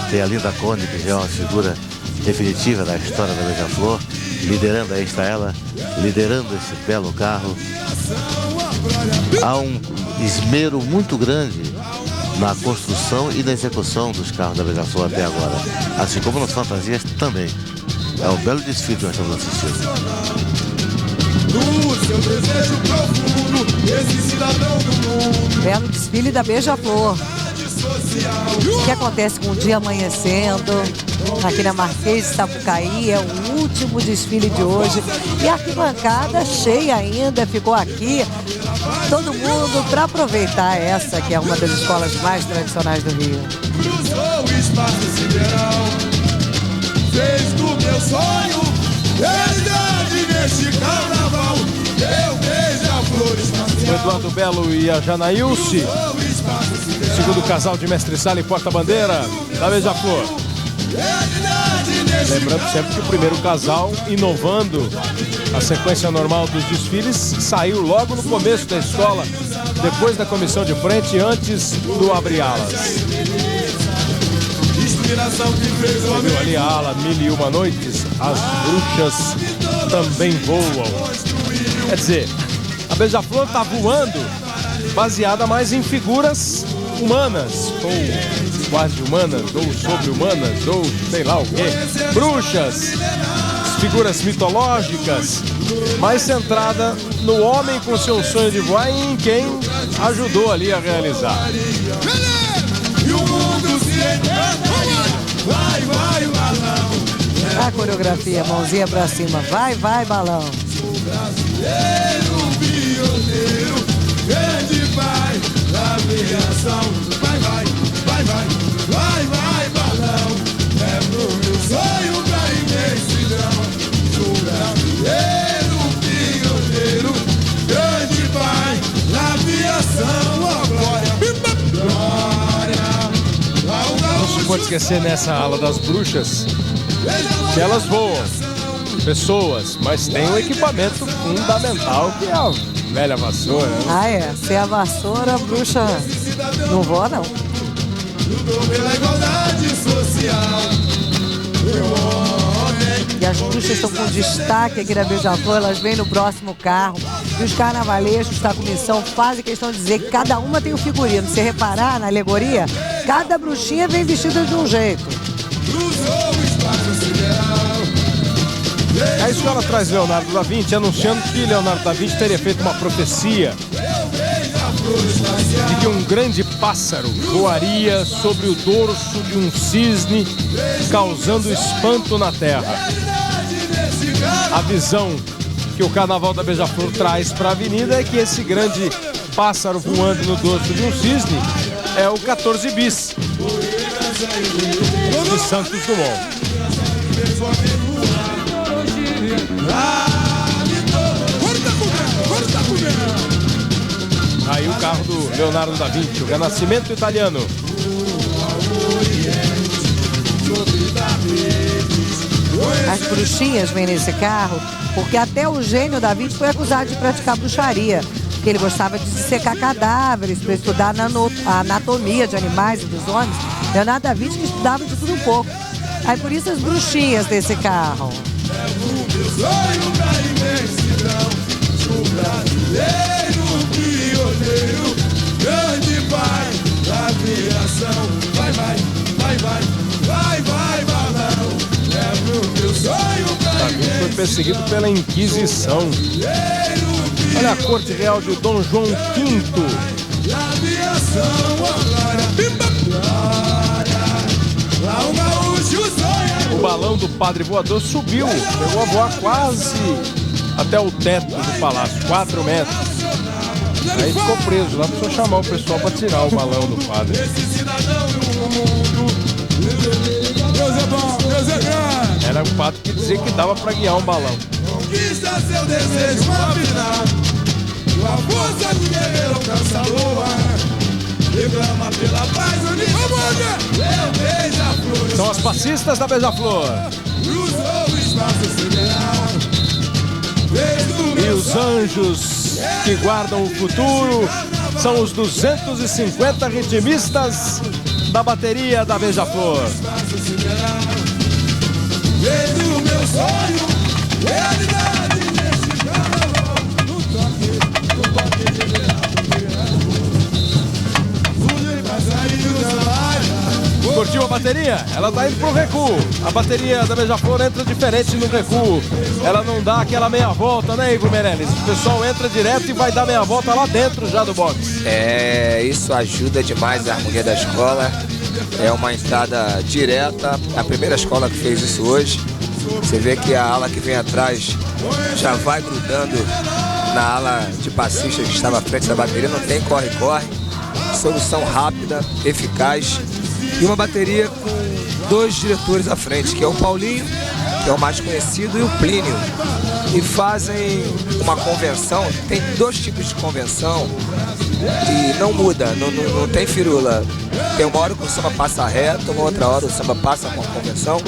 Speaker 16: Tem a Linda Conde, que já é uma figura definitiva da história da Beija-Flor, liderando, aí está ela, liderando esse belo carro. Há um esmero muito grande na construção e na execução dos carros da Beija-Flor até agora, assim como nas fantasias também. É um belo desfile que nós estamos assistindo.
Speaker 7: No seu desejo profundo, esse cidadão do mundo.
Speaker 8: Belo desfile da Beija-Flor. O que acontece com o dia amanhecendo, aqui na Marquês de Sapucaí. É o último desfile de hoje. E a arquibancada cheia ainda, ficou aqui. Todo mundo para aproveitar essa, que é uma das escolas mais tradicionais do Rio.
Speaker 7: Cruzou o espaço sideral, fez do meu sonho realidade neste carnaval. Eu beija-flor espacial.
Speaker 1: O Eduardo Belo e a Janaílce, segundo casal de mestre-sala e porta-bandeira da Beija-Flor. Lembrando sempre que o primeiro casal, inovando a sequência normal dos desfiles, saiu logo no começo da escola, depois da comissão de frente, antes do abrir-alas. Você viu ali a ala 1001 Noites, as bruxas também voam. Quer dizer, a Beija-Flor está voando baseada mais em figuras humanas, ou quase humanas, ou sobre-humanas, ou sei lá o quê. Bruxas, figuras mitológicas, mais centrada no homem com seu sonho de voar e em quem ajudou ali a realizar.
Speaker 7: E o mundo se vai, vai, balão.
Speaker 8: A coreografia, mãozinha pra cima, vai, vai, balão.
Speaker 7: Brasileiro, pioneiro, grande pai da aviação. Vai, vai, vai, vai, vai, vai, balão. É pro meu sonho da imensidão. Sou brasileiro, pioneiro, grande pai da aviação. Oh, glória, glória.
Speaker 1: Não se pode esquecer nessa ala das bruxas que elas voam, pessoas, mas tem um equipamento fundamental que é a velha vassoura.
Speaker 8: Ah, é. Sem a vassoura, a bruxa não voa, não.
Speaker 7: Pela igualdade social.
Speaker 8: E as bruxas estão com destaque aqui na Beija-Flor, elas vêm no próximo carro. E os carnavalescos da comissão fazem questão de dizer que cada uma tem um figurino. Se reparar na alegoria, cada bruxinha vem vestida de um jeito.
Speaker 1: A escola traz Leonardo da Vinci, anunciando que Leonardo da Vinci teria feito uma profecia de que um grande pássaro voaria sobre o dorso de um cisne, causando espanto na terra. A visão que o Carnaval da Beija-Flor traz para a avenida é que esse grande pássaro voando no dorso de um cisne é o 14 bis de Santos Dumont. Aí o carro do Leonardo da Vinci, o Renascimento italiano.
Speaker 8: As bruxinhas vêm nesse carro porque até o gênio da Vinci foi acusado de praticar bruxaria. Porque ele gostava de dissecar cadáveres para estudar a anatomia de animais e dos homens. Leonardo da Vinci que estudava de tudo um pouco. Aí por isso as bruxinhas desse carro.
Speaker 7: Grande pai da aviação. Vai, vai, vai, vai, vai, vai, balão. É pro meu sonho.
Speaker 1: Davi foi perseguido pela Inquisição. Olha a corte real de Dom João V. O balão do Padre Voador subiu, chegou a voar quase até o teto do palácio, 4 metros. Aí ficou preso, lá precisou chamar o pessoal para tirar o balão do padre. Era o padre que dizia que dava para guiar um balão.
Speaker 7: Conquista seu desejo, afinal. A força do guerreiro alcança a lua. Reclama pela paz, Beija-Flor.
Speaker 1: São as passistas da Beija-Flor.
Speaker 7: Cruzou o espaço sideral.
Speaker 1: E os anjos que guardam o futuro são os 250 ritmistas da bateria da Beija-Flor.
Speaker 7: Vejo o meu sonho, realidade nesse carnaval. No toque de
Speaker 1: Curtiu a bateria? Ela tá indo pro recuo. A bateria da Beija-Flor entra diferente no recuo. Ela não dá aquela meia volta, né, Igor Meirelles? O pessoal entra direto e vai dar meia volta lá dentro já do box.
Speaker 17: É, isso ajuda demais a harmonia da escola. É uma entrada direta, a primeira escola que fez isso hoje. Você vê que a ala que vem atrás já vai grudando na ala de passistas que estava à frente da bateria. Não tem corre-corre, solução rápida, eficaz. E uma bateria com 2 diretores à frente, que é o Paulinho, que é o mais conhecido, e o Plínio. E fazem uma convenção, tem 2 tipos de convenção e não muda, não tem firula. Tem uma hora que o samba passa reto, uma outra hora o samba passa com a convenção.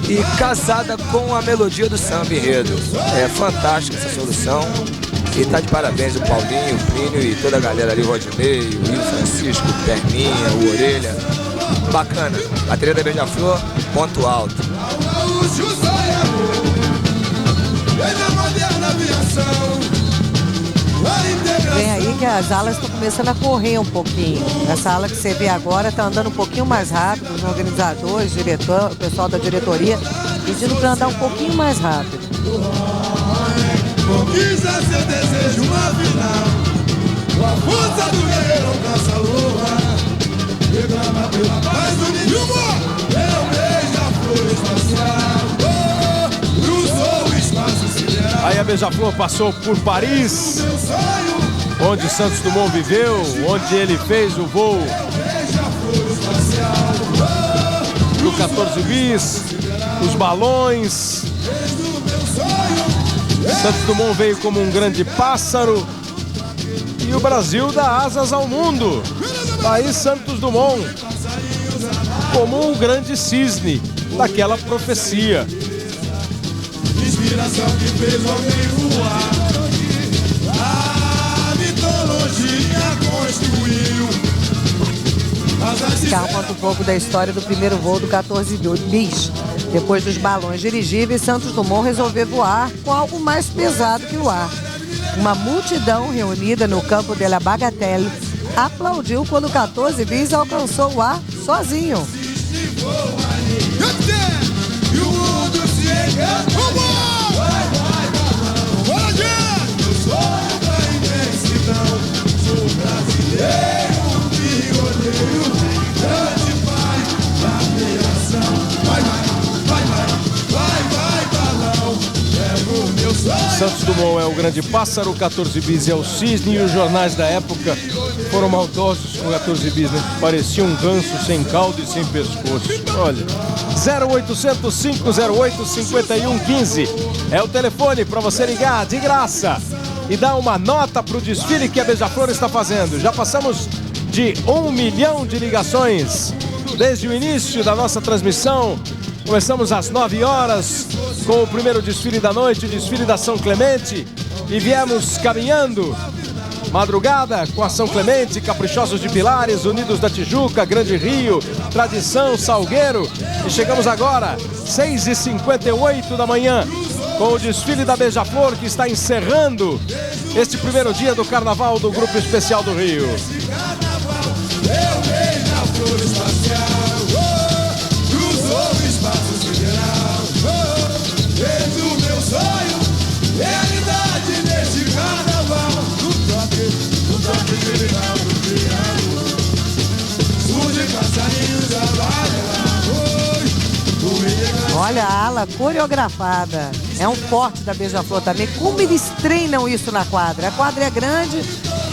Speaker 17: E casada com a melodia do samba enredo. É fantástica essa solução. E tá de parabéns o Paulinho, o Plínio e toda a galera ali, o Rodinei, o Rio Francisco, o Perninha, o Orelha. Bacana. Bateria da Beija-Flor, ponto alto.
Speaker 8: Vem aí que as alas estão começando a correr um pouquinho. Essa ala que você vê agora está andando um pouquinho mais rápido. Os organizadores, diretor, o pessoal da diretoria pedindo para andar um pouquinho mais rápido.
Speaker 7: Conquista seu desejo, uma final. Com a força do guerreiro alcança a lua. Reclama pela paz do mundo. Eu beija-flor espacial. Cruzou o espaço sideral.
Speaker 1: Aí a Beija-Flor passou por Paris, onde Santos Dumont viveu, onde ele fez o voo do 14 bis, os balões. Santos Dumont veio como um grande pássaro e o Brasil dá asas ao mundo. Aí Santos Dumont como um grande cisne daquela profecia.
Speaker 7: Inspiração que fez alguém voar. A mitologia construiu.
Speaker 8: Conta um pouco da história do primeiro voo do 14 bis. Depois dos balões dirigíveis, Santos Dumont resolveu voar com algo mais pesado que o ar. Uma multidão reunida no campo de la Bagatelle aplaudiu quando o 14 bis alcançou o ar sozinho.
Speaker 7: E o mundo se enganou. Eu sou da imensidão, sou brasileiro, pioneiro, grande pai da criação. Vai, balão, leva o meu sonho.
Speaker 1: Santos Dumont é o grande pássaro, o 14 bis é o cisne, e os jornais da época foram maldosos com o 14 bis, né? Parecia um ganso sem cauda e sem pescoço. Olha, 0800 508 5115 é o telefone para você ligar de graça e dar uma nota para o desfile que a Beija-Flor está fazendo. Já passamos de 1 milhão de ligações desde o início da nossa transmissão. Começamos às 9 horas com o primeiro desfile da noite, o desfile da São Clemente, e viemos caminhando madrugada com a São Clemente, Caprichosos de Pilares, Unidos da Tijuca, Grande Rio, Tradição, Salgueiro, e chegamos agora 6h58 da manhã com o desfile da Beija-Flor, que está encerrando este primeiro dia do Carnaval do Grupo Especial do Rio.
Speaker 7: Cruzou o espaço sideral. Fez o meu sonho realidade neste carnaval. No toque criminal do piano surgem passarinhos a bailar.
Speaker 8: Olha a ala coreografada. É um forte da Beija-Flor também. Como eles treinam isso na quadra? A quadra é grande,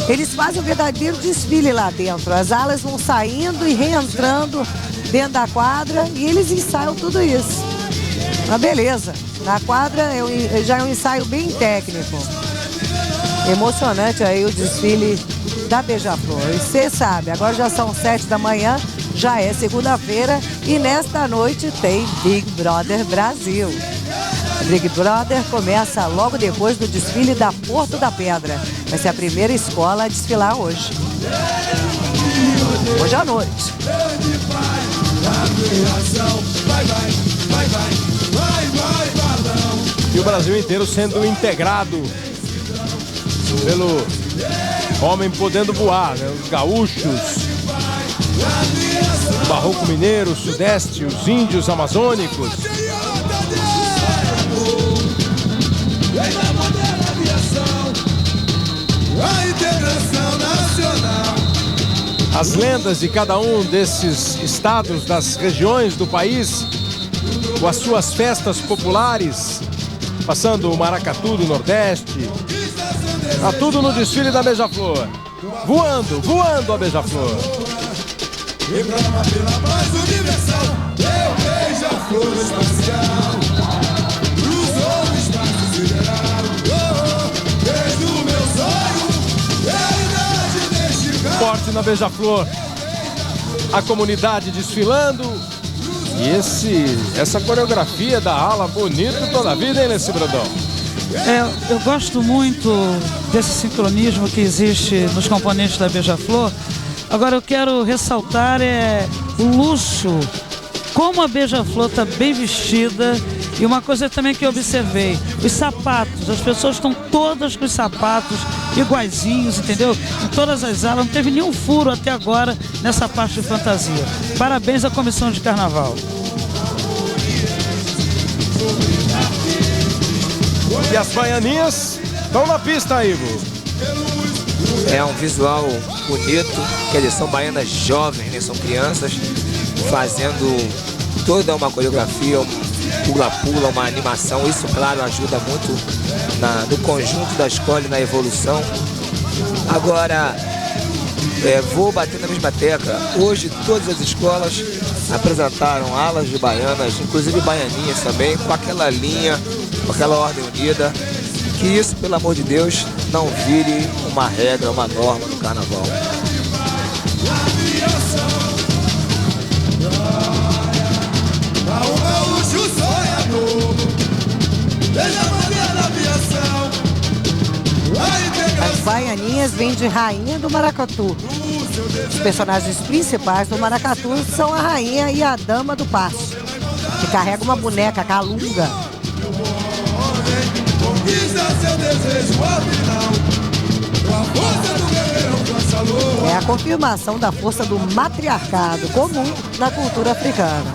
Speaker 8: eles fazem um verdadeiro desfile lá dentro. As alas vão saindo e reentrando dentro da quadra e eles ensaiam tudo isso. Uma beleza. Na quadra já é um ensaio bem técnico. Emocionante aí o desfile da Beija-Flor. E você sabe, agora já são 7 da manhã, já é segunda-feira e nesta noite tem Big Brother Brasil. Big Brother começa logo depois do desfile da Porto da Pedra. Vai ser a primeira escola a desfilar hoje. Hoje à noite.
Speaker 1: E o Brasil inteiro sendo integrado pelo homem podendo voar, né? Os gaúchos, o barroco mineiro, o sudeste, os índios amazônicos.
Speaker 7: A integração nacional.
Speaker 1: as lendas de cada um desses estados, das regiões do país, com as suas festas populares, passando o maracatu do Nordeste. Tá tudo no desfile da Beija-Flor. Voando, voando a Beija-Flor.
Speaker 7: E brama pela paz universal, eu Beija-Flor espacial, cruzou o espaço sideral, desde o meu sonho, realidade deste carro.
Speaker 1: Forte na Beija-Flor, a comunidade desfilando. E essa coreografia da ala bonito toda a vida, hein, Nessi Brandão?
Speaker 18: Eu gosto muito desse sincronismo que existe nos componentes da Beija-Flor. Agora eu quero ressaltar o luxo, como a Beija-Flor está bem vestida. E uma coisa também que eu observei, os sapatos, as pessoas estão todas com os sapatos iguaizinhos, entendeu? Em todas as alas, não teve nenhum furo até agora nessa parte de fantasia. Parabéns à comissão de carnaval.
Speaker 1: E as baianinhas estão na pista, Ivo.
Speaker 17: É um visual bonito, que eles são baianas jovens, né? São crianças fazendo toda uma coreografia, pula-pula, uma animação. Isso, claro, ajuda muito no conjunto da escola e na evolução. Agora, vou bater na mesma tecla. Hoje, todas as escolas apresentaram alas de baianas, inclusive baianinhas também, com aquela linha, com aquela ordem unida. Que isso, pelo amor de Deus, não vire uma regra, uma norma no carnaval.
Speaker 8: As baianinhas vêm de Rainha do Maracatu. Os personagens principais do Maracatu são a rainha e a dama do passo, que carrega uma boneca calunga. É a confirmação da força do matriarcado comum na cultura africana.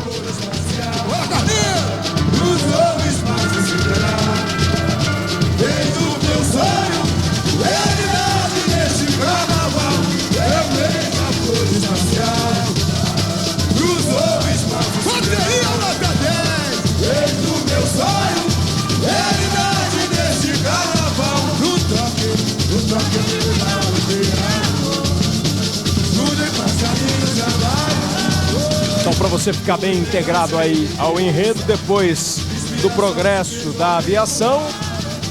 Speaker 1: Então, para você ficar bem integrado aí ao enredo, depois do progresso da aviação,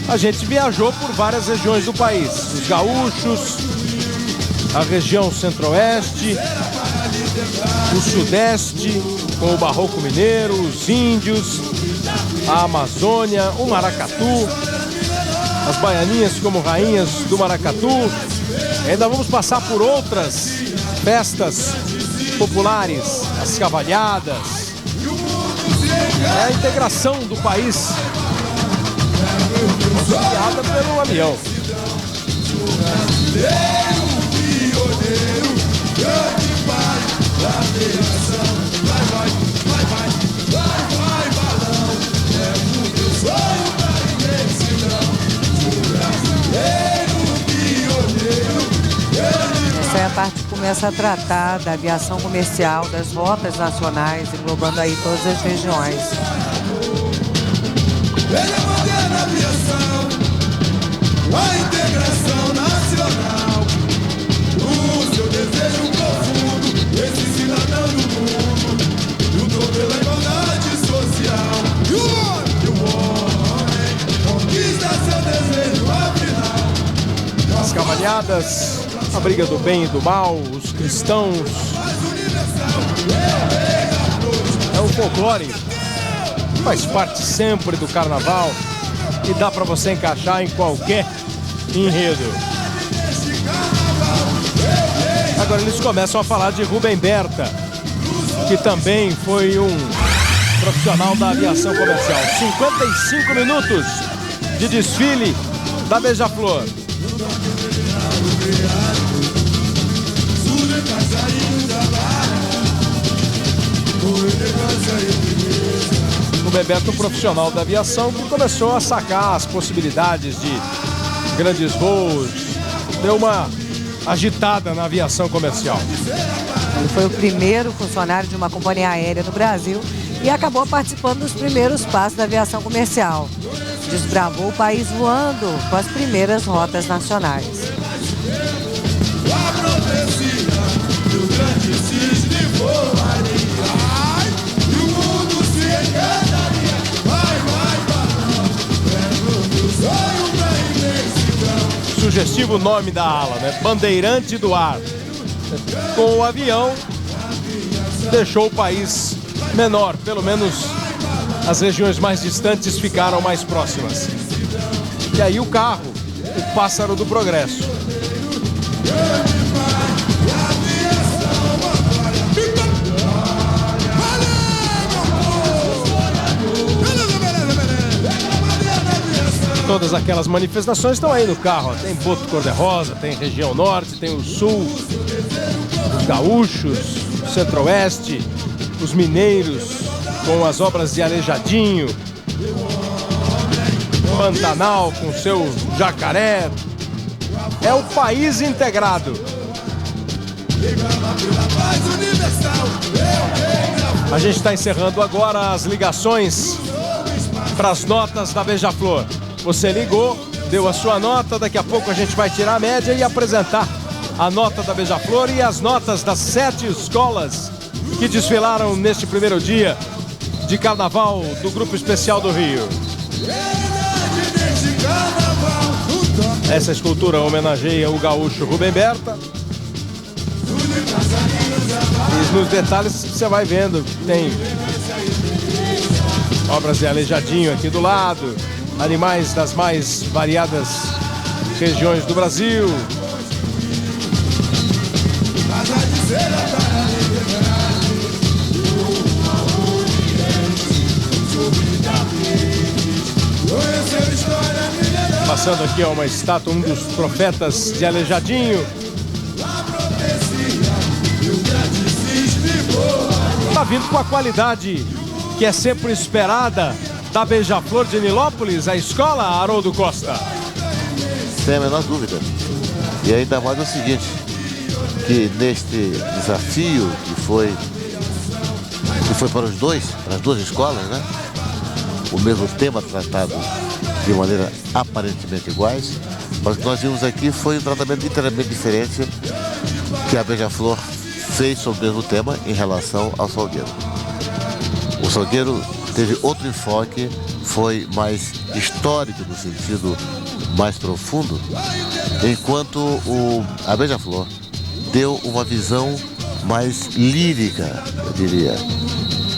Speaker 1: a gente viajou por várias regiões do país. Os gaúchos, a região centro-oeste, o sudeste, com o barroco mineiro, os índios, a Amazônia, o maracatu, as baianinhas como rainhas do maracatu. Ainda vamos passar por outras festas populares, as cavalhadas. É a integração do país, guiada pelo avião.
Speaker 8: Essa é a parte que começa a tratar da aviação comercial, das rotas nacionais, englobando aí todas as regiões.
Speaker 7: A integração nacional, o seu desejo profundo, esse cidadão do mundo, lutou pela igualdade social. E o homem conquista seu desejo afinal.
Speaker 1: As cavalhadas, a briga do bem e do mal, os cristãos. É o folclore, faz parte sempre do carnaval e dá para você encaixar em qualquer enredo. Agora eles começam a falar de Rubem Berta, que também foi um profissional da aviação comercial. 55 minutos de desfile da Beija-Flor. O Bebeto, um profissional da aviação que começou a sacar as possibilidades de grandes voos, deu uma agitada na aviação comercial.
Speaker 8: Ele foi o primeiro funcionário de uma companhia aérea no Brasil e acabou participando dos primeiros passos da aviação comercial. Desbravou o país voando com as primeiras rotas nacionais.
Speaker 7: A profecia do grande cisne voaria, e o mundo se encantaria. Vai, levando o sonho pra imensidão.
Speaker 1: Sugestivo nome da ala, né? Bandeirante do ar. Com o avião, deixou o país menor, pelo menos as regiões mais distantes ficaram mais próximas. E aí o carro, o pássaro do progresso. Todas aquelas manifestações estão aí no carro. Tem Boto Cor-de-Rosa, tem região norte, tem o sul, os gaúchos, o centro-oeste, os mineiros com as obras de Aleijadinho, Pantanal com seu jacaré. É o país integrado. A gente está encerrando agora as ligações para as notas da Beija-Flor. Você ligou, deu a sua nota, daqui a pouco a gente vai tirar a média e apresentar a nota da Beija-Flor e as notas das 7 escolas que desfilaram neste primeiro dia de carnaval do Grupo Especial do Rio. Essa escultura homenageia o gaúcho Rubem Berta. E nos detalhes você vai vendo, tem obras de Aleijadinho aqui do lado, animais das mais variadas regiões do Brasil. Passando aqui, ó, uma estátua, um dos profetas de Aleijadinho. Tá vindo com a qualidade que é sempre esperada da Beija-Flor de Nilópolis, a escola, Haroldo Costa.
Speaker 16: Sem a menor dúvida. E ainda mais o seguinte, que neste desafio que foi para as duas escolas, né? O mesmo tema tratado de maneira aparentemente iguais, mas o que nós vimos aqui foi um tratamento inteiramente diferente que a Beija-Flor fez sobre o mesmo tema em relação ao Salgueiro. O Salgueiro teve outro enfoque, foi mais histórico no sentido mais profundo, enquanto a Beija-Flor deu uma visão mais lírica, eu diria,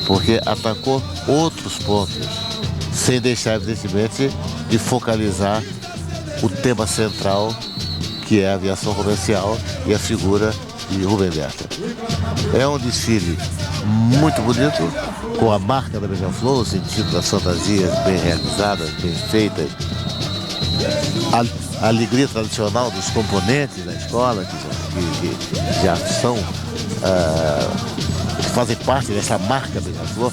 Speaker 16: porque atacou outros pontos, sem deixar, evidentemente, de focalizar o tema central, que é a aviação comercial e a figura de Rubem Berta. É um desfile muito bonito, com a marca da Beija-Flor, no sentido das fantasias bem realizadas, bem feitas, a alegria tradicional dos componentes da escola, que já são, que fazem parte dessa marca Beija-Flor.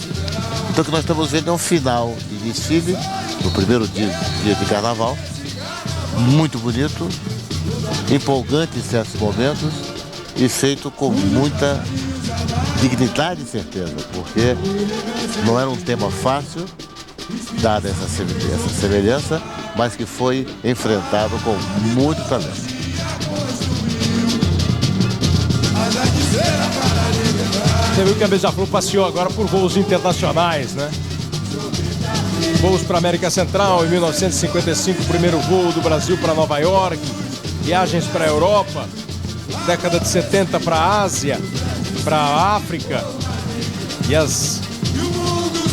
Speaker 16: Então o que nós estamos vendo é um final de desfile, no primeiro dia de carnaval, muito bonito, empolgante em certos momentos e feito com muita dignidade e certeza, porque não era um tema fácil, dada essa semelhança, mas que foi enfrentado com muito talento.
Speaker 1: Você viu que a Beija-Flor passeou agora por voos internacionais, né? Voos para a América Central, em 1955, o primeiro voo do Brasil para Nova York, viagens para a Europa, década de 70 para a Ásia, para a África e as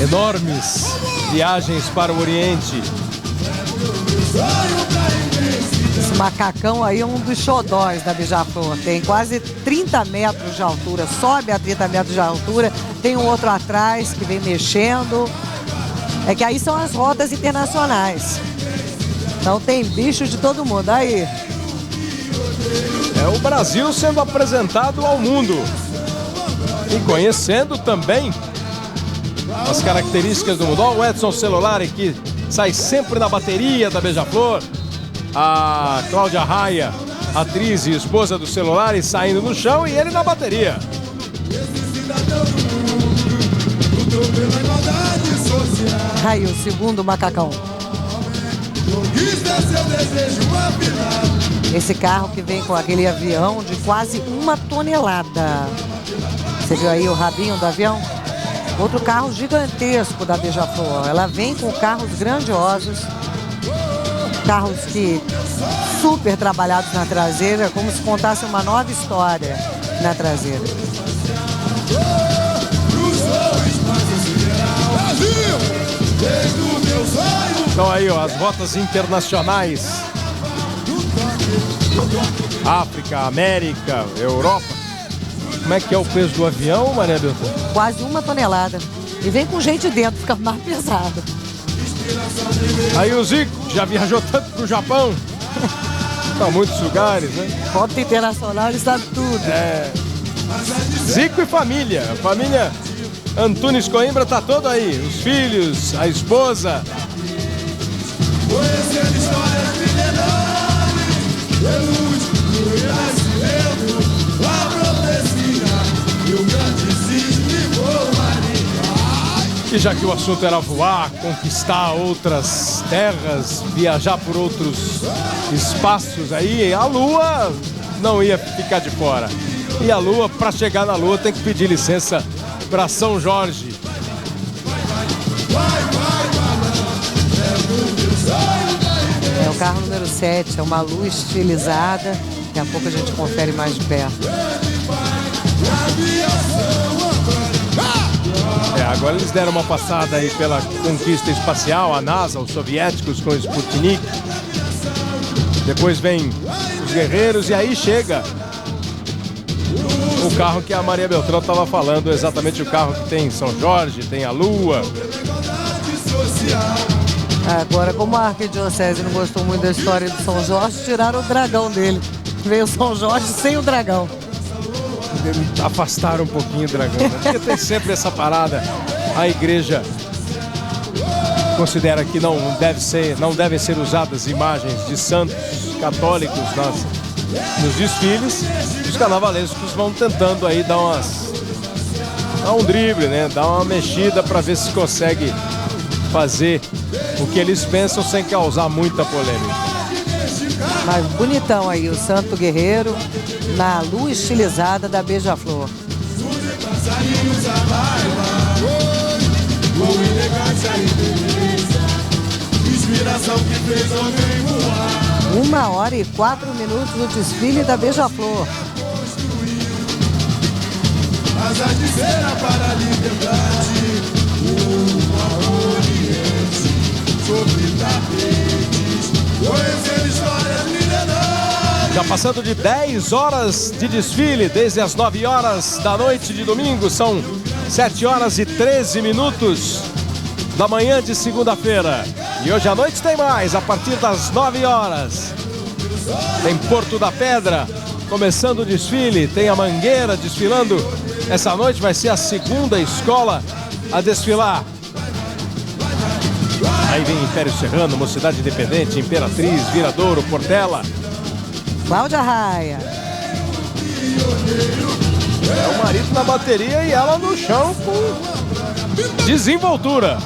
Speaker 1: enormes viagens para o Oriente.
Speaker 8: Esse macacão aí é um dos xodóis da Beija-Flor. Tem quase 30 metros de altura, sobe a 30 metros de altura. Tem um outro atrás que vem mexendo. É que aí são as rotas internacionais. Então tem bicho de todo mundo. Aí.
Speaker 1: É o Brasil sendo apresentado ao mundo. E conhecendo também as características do mundo. Olha o Edson Celulari que sai sempre na bateria da Beija-Flor. A Cláudia Raia atriz e esposa do celular e saindo no chão e ele na bateria.
Speaker 8: Aí o segundo macacão. Esse carro que vem com aquele avião de quase 1 tonelada. Você viu aí o rabinho do avião? Outro carro gigantesco da Beija-Flor. Ela vem com carros grandiosos. Carros que super trabalhados na traseira, como se contasse uma nova história na traseira.
Speaker 1: Então aí, ó, as rotas internacionais. África, América, Europa. Como é que é o peso do avião, Maria Beltrão?
Speaker 8: Quase 1 tonelada. E vem com gente dentro, fica mais pesado.
Speaker 1: Aí o Zico já viajou tanto pro Japão. Pra muitos lugares, né?
Speaker 8: Rota internacional, ele sabe tudo.
Speaker 1: É. Zico e família. A família Antunes Coimbra tá todo aí. Os filhos, a esposa.
Speaker 7: Conhecendo histórias milenares, prelúdio do renascimento, a profecia e o grande cisne voaria.
Speaker 1: E já que o assunto era voar, conquistar outras terras, viajar por outros espaços aí, a Lua não ia ficar de fora. E a Lua, para chegar na Lua, tem que pedir licença para São Jorge.
Speaker 8: É o carro número 7, é uma Lua estilizada. Daqui a pouco a gente confere mais de perto.
Speaker 1: Agora eles deram uma passada aí pela conquista espacial, a NASA, os soviéticos com o Sputnik. Depois vem os guerreiros e aí chega o carro que a Maria Beltrão estava falando, exatamente o carro que tem São Jorge, tem a Lua.
Speaker 8: Agora, como a Arquidiocese não gostou muito da história do São Jorge, tiraram o dragão dele. Veio o São Jorge sem o dragão.
Speaker 1: Afastaram um pouquinho o dragão, né? Porque tem sempre essa parada. A igreja considera que não devem ser usadas imagens de santos católicos nos desfiles. Os carnavalescos vão tentando aí dar um drible, né? Dar uma mexida para ver se consegue fazer o que eles pensam sem causar muita polêmica.
Speaker 8: Mas bonitão aí, o Santo Guerreiro na Lua estilizada da Beija-Flor. Uma hora e 4 minutos do desfile da Beija-Flor.
Speaker 7: Asas de cera para a liberdade, uma oriente sobre tapetes, conhecendo histórias milenares.
Speaker 1: Já passando de 10 horas de desfile, desde as 9 horas da noite de domingo, são 7 horas e 13 minutos da manhã de segunda-feira. E hoje à noite tem mais, a partir das 9 horas. Tem Porto da Pedra, começando o desfile, tem a Mangueira desfilando. Essa noite vai ser a segunda escola a desfilar. Aí vem Império Serrano, Mocidade Independente, Imperatriz, Viradouro, Portela.
Speaker 8: Cláudia Raia.
Speaker 1: É o marido na bateria e ela no chão com desenvoltura.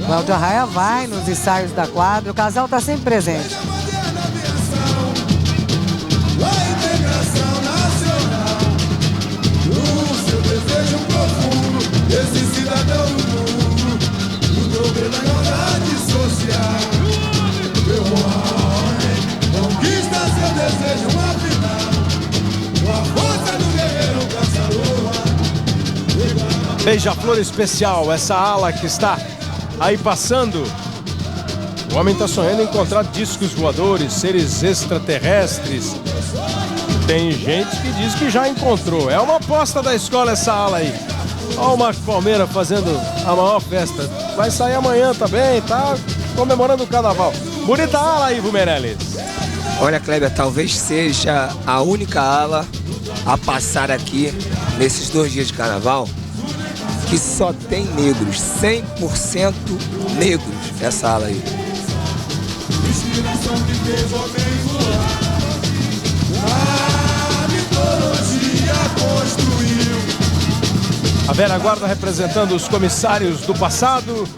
Speaker 8: Cláudia Raia vai nos ensaios da quadra, o casal está sempre presente.
Speaker 7: Esse cidadão do mundo lutou pela igualdade social. Meu homem conquista seu desejo afinal, com a força do guerreiro caçador.
Speaker 1: Beija-Flor especial, essa ala que está aí passando. O homem está sonhando em encontrar discos voadores, seres extraterrestres. Tem gente que diz que já encontrou. É uma aposta da escola essa ala aí. Olha o Marco Palmeira fazendo a maior festa. Vai sair amanhã também, tá comemorando o carnaval. Bonita ala aí, Ivo Meirelles.
Speaker 17: Olha, Kleber, talvez seja a única ala a passar aqui nesses 2 dias de carnaval que só tem negros, 100% negros, essa ala aí.
Speaker 7: A mitologia construiu.
Speaker 1: A velha guarda representando os comissários do passado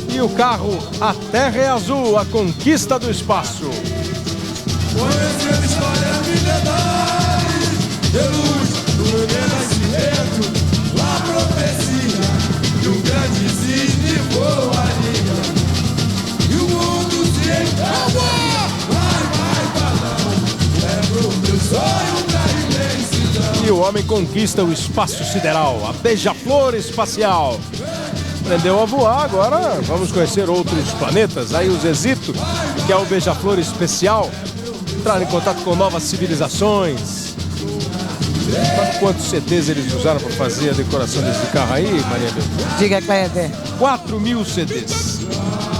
Speaker 1: e o carro A Terra é Azul, a conquista do espaço.
Speaker 7: Conhecendo história milenares, de luz do renascimento, a profecia de um grande cisne voaria. E o mundo se encarna, vai, balão, leva o meu sonho pra imensidão.
Speaker 1: E o homem conquista o espaço sideral, a beija-flor espacial. Aprendeu a voar, agora vamos conhecer outros planetas. Aí o Zezito, que é o beija-flor especial, entrar em contato com novas civilizações. Sabe quantos CDs eles usaram para fazer a decoração desse carro aí, Maria Beth?
Speaker 8: Diga, Kleber.
Speaker 1: 4.000 CDs.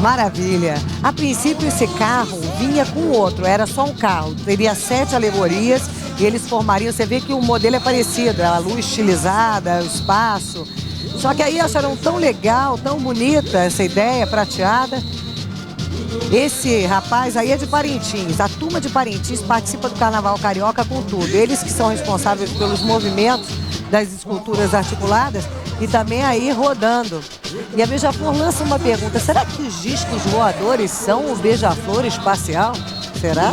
Speaker 8: Maravilha. A princípio esse carro vinha com outro, era só um carro. Teria 7 alegorias e eles formariam, você vê que o modelo é parecido, a luz estilizada, o espaço. Só que aí acharam tão legal, tão bonita essa ideia prateada. Esse rapaz aí é de Parintins, a turma de Parintins participa do Carnaval Carioca com tudo. Eles que são responsáveis pelos movimentos das esculturas articuladas e também aí rodando. E a Beija-Flor lança uma pergunta, será que os discos voadores são o Beija-Flor espacial? Será?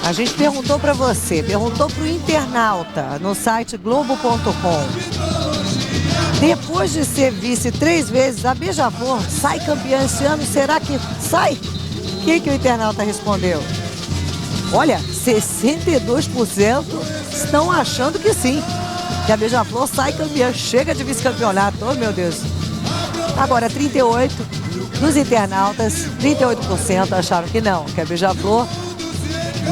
Speaker 8: A gente perguntou para você, perguntou para o internauta no site globo.com. Depois de ser vice 3 vezes, a Beija-Flor sai campeã esse ano, será que sai? O que o internauta respondeu? Olha, 62% estão achando que sim, que a Beija-Flor sai campeã, chega de vice-campeonato, oh meu Deus. Agora 38% dos internautas, 38% acharam que não, que a Beija-Flor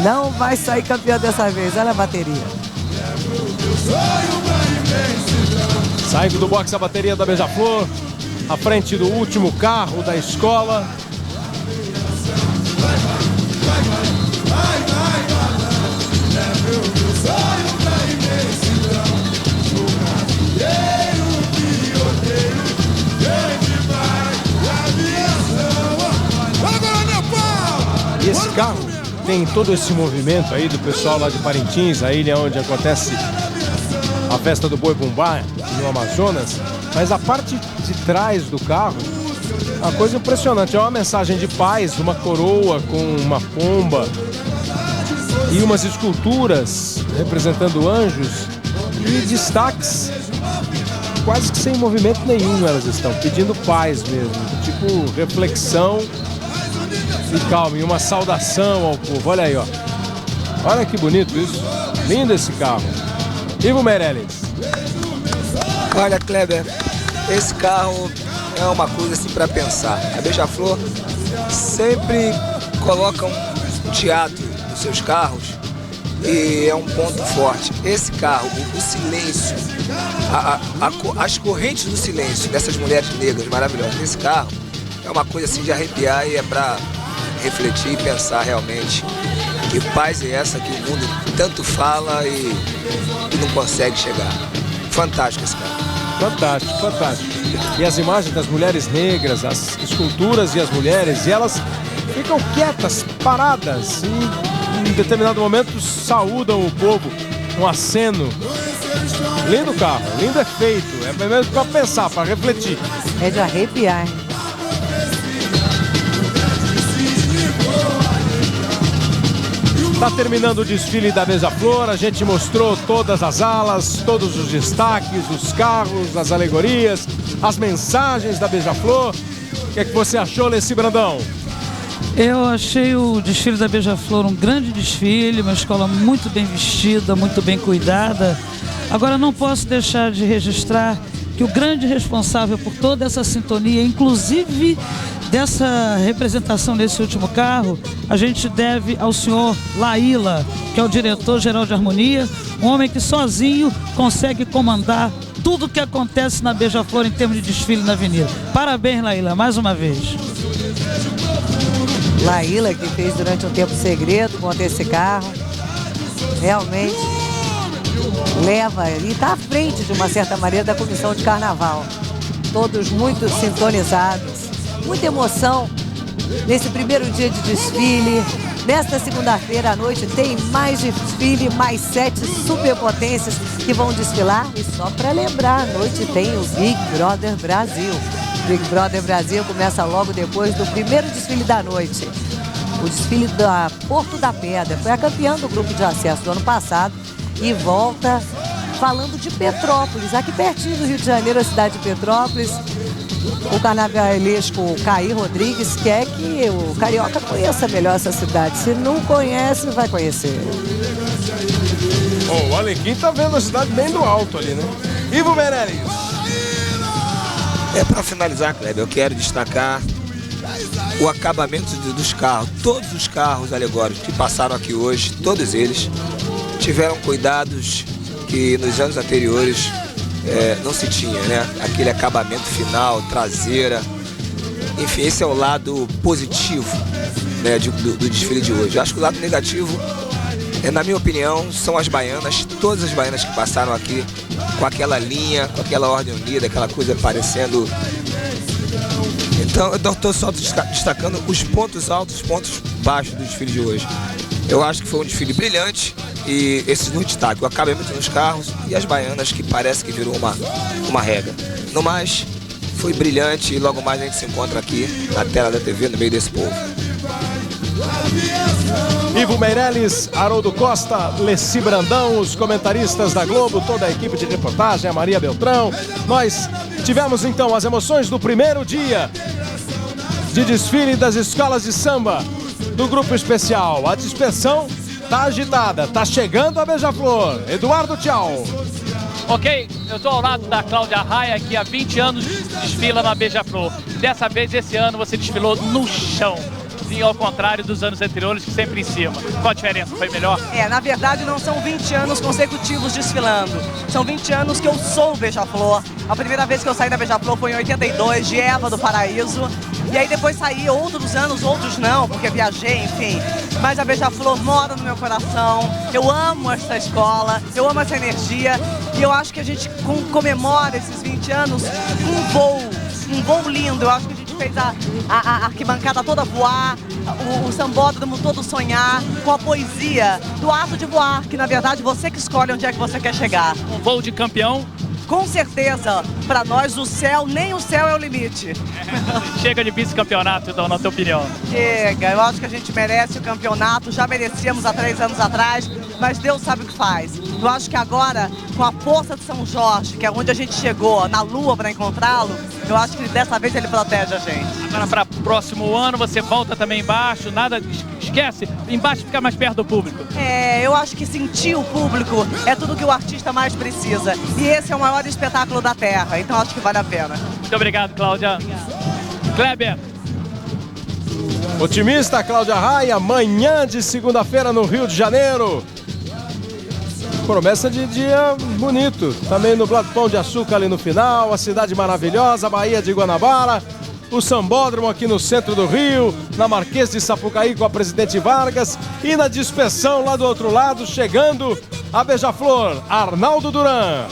Speaker 8: não vai sair campeã dessa vez, olha a bateria.
Speaker 1: Saindo do boxe a bateria da Beija-Flor, à frente do último carro da escola. E esse carro tem todo esse movimento aí do pessoal lá de Parintins, a ilha onde acontece a festa do Boi Bumbá, no Amazonas. Mas a parte de trás do carro, uma coisa impressionante, é uma mensagem de paz, uma coroa com uma pomba e umas esculturas representando anjos e destaques quase que sem movimento nenhum. Elas estão pedindo paz mesmo, tipo reflexão e calma, e uma saudação ao povo. Olha aí, ó. Olha que bonito isso. Lindo esse carro. Ivo Meirelles.
Speaker 17: Olha, Kleber, esse carro é uma coisa assim para pensar. A Beija-Flor sempre coloca um teatro nos seus carros e é um ponto forte. Esse carro, o silêncio, as correntes do silêncio dessas mulheres negras maravilhosas. Esse carro é uma coisa assim de arrepiar e é para refletir e pensar realmente que paz é essa que o mundo tanto fala e não consegue chegar. Fantástico esse carro.
Speaker 1: Fantástico, fantástico. E as imagens das mulheres negras, as esculturas e as mulheres, e elas ficam quietas, paradas, e em determinado momento saúdam o povo, um aceno. Lindo carro, lindo efeito, é mesmo para pensar, para refletir.
Speaker 8: É de arrepiar.
Speaker 1: Está terminando o desfile da Beija-Flor, a gente mostrou todas as alas, todos os destaques, os carros, as alegorias, as mensagens da Beija-Flor. O que é que você achou, Leci Brandão?
Speaker 18: Eu achei o desfile da Beija-Flor um grande desfile, uma escola muito bem vestida, muito bem cuidada. Agora não posso deixar de registrar que o grande responsável por toda essa sintonia, inclusive dessa representação nesse último carro, a gente deve ao senhor Laíla, que é o diretor-geral de harmonia, um homem que sozinho consegue comandar tudo que acontece na Beija-Flor em termos de desfile na avenida. Parabéns, Laíla, mais uma vez.
Speaker 8: Laíla, que fez durante um tempo segredo contra esse carro, realmente leva e está à frente, de uma certa maneira, da comissão de carnaval. Todos muito sintonizados, muita emoção nesse primeiro dia de desfile. Nesta segunda-feira à noite tem mais desfile, mais 7 superpotências que vão desfilar. E só para lembrar, à noite tem o Big Brother Brasil. Big Brother Brasil começa logo depois do primeiro desfile da noite. O desfile da Porto da Pedra. Foi a campeã do grupo de acesso do ano passado e volta falando de Petrópolis, aqui pertinho do Rio de Janeiro, a cidade de Petrópolis. O carnavalesco Caí Rodrigues quer que o carioca conheça melhor essa cidade. Se não conhece, vai conhecer.
Speaker 1: O Alecrim tá vendo a cidade bem do alto ali, né? Ivo Meirelles.
Speaker 17: Para finalizar, Kleber, eu quero destacar o acabamento dos carros. Todos os carros alegóricos que passaram aqui hoje, todos eles, tiveram cuidados que nos anos anteriores não se tinha, né? Aquele acabamento final, traseira. Enfim, esse é o lado positivo, né, do desfile de hoje. Eu acho que o lado negativo, na minha opinião, são as baianas. Todas as baianas que passaram aqui com aquela linha, com aquela ordem unida, aquela coisa parecendo... Então, eu estou só destacando os pontos altos, os pontos baixos do desfile de hoje. Eu acho que foi um desfile brilhante e esses no destaque, o acabamento dos carros e as baianas, que parece que virou uma regra. No mais, foi brilhante e logo mais a gente se encontra aqui na tela da TV, no meio desse povo.
Speaker 1: Ivo Meirelles, Haroldo Costa, Leci Brandão, os comentaristas da Globo, toda a equipe de reportagem, a Maria Beltrão. Nós tivemos então as emoções do primeiro dia de desfile das escolas de samba do grupo especial. A dispersão tá agitada, tá chegando a Beija-Flor. Eduardo, tchau.
Speaker 12: Ok, eu estou ao lado da Cláudia Raia, que há 20 anos desfila na Beija-Flor. Dessa vez, esse ano, você desfilou no chão. E ao contrário dos anos anteriores, que sempre em cima. Qual a diferença? Foi melhor?
Speaker 3: Na verdade não são 20 anos consecutivos desfilando. São 20 anos que eu sou Beija-Flor. A primeira vez que eu saí da Beija-Flor foi em 82, de Eva do Paraíso. E aí depois saí outros anos, outros não, porque viajei, enfim. Mas a Beija-Flor mora no meu coração. Eu amo essa escola, eu amo essa energia. E eu acho que a gente comemora esses 20 anos com um voo lindo. Eu acho que a gente fez a arquibancada toda voar, o sambódromo todo sonhar, com a poesia do ato de voar, que na verdade você que escolhe onde é que você quer chegar.
Speaker 12: Um voo de campeão?
Speaker 3: Com certeza, para nós o céu, nem o céu é o limite.
Speaker 12: Chega de vice-campeonato, então, na tua opinião?
Speaker 3: Chega, eu acho que a gente merece o campeonato, já merecíamos há 3 anos atrás, mas Deus sabe o que faz. Eu acho que agora, com a força de São Jorge, que é onde a gente chegou, na Lua para encontrá-lo, eu acho que dessa vez ele protege a gente.
Speaker 12: Agora, para o próximo ano, você volta também embaixo, nada, esquece, embaixo fica mais perto do público.
Speaker 3: Eu acho que sentir o público é tudo que o artista mais precisa. E esse é o maior espetáculo da Terra, então acho que vale a pena.
Speaker 12: Muito obrigado, Cláudia. Kleber.
Speaker 1: Otimista, Cláudia Raia, manhã de segunda-feira no Rio de Janeiro. Promessa de dia bonito. Também nublado, Pão de Açúcar ali no final, a cidade maravilhosa, a Baía de Guanabara, o sambódromo aqui no centro do Rio, na Marquês de Sapucaí com a Presidente Vargas e na dispersão lá do outro lado, chegando a Beija-Flor, Arnaldo Duran.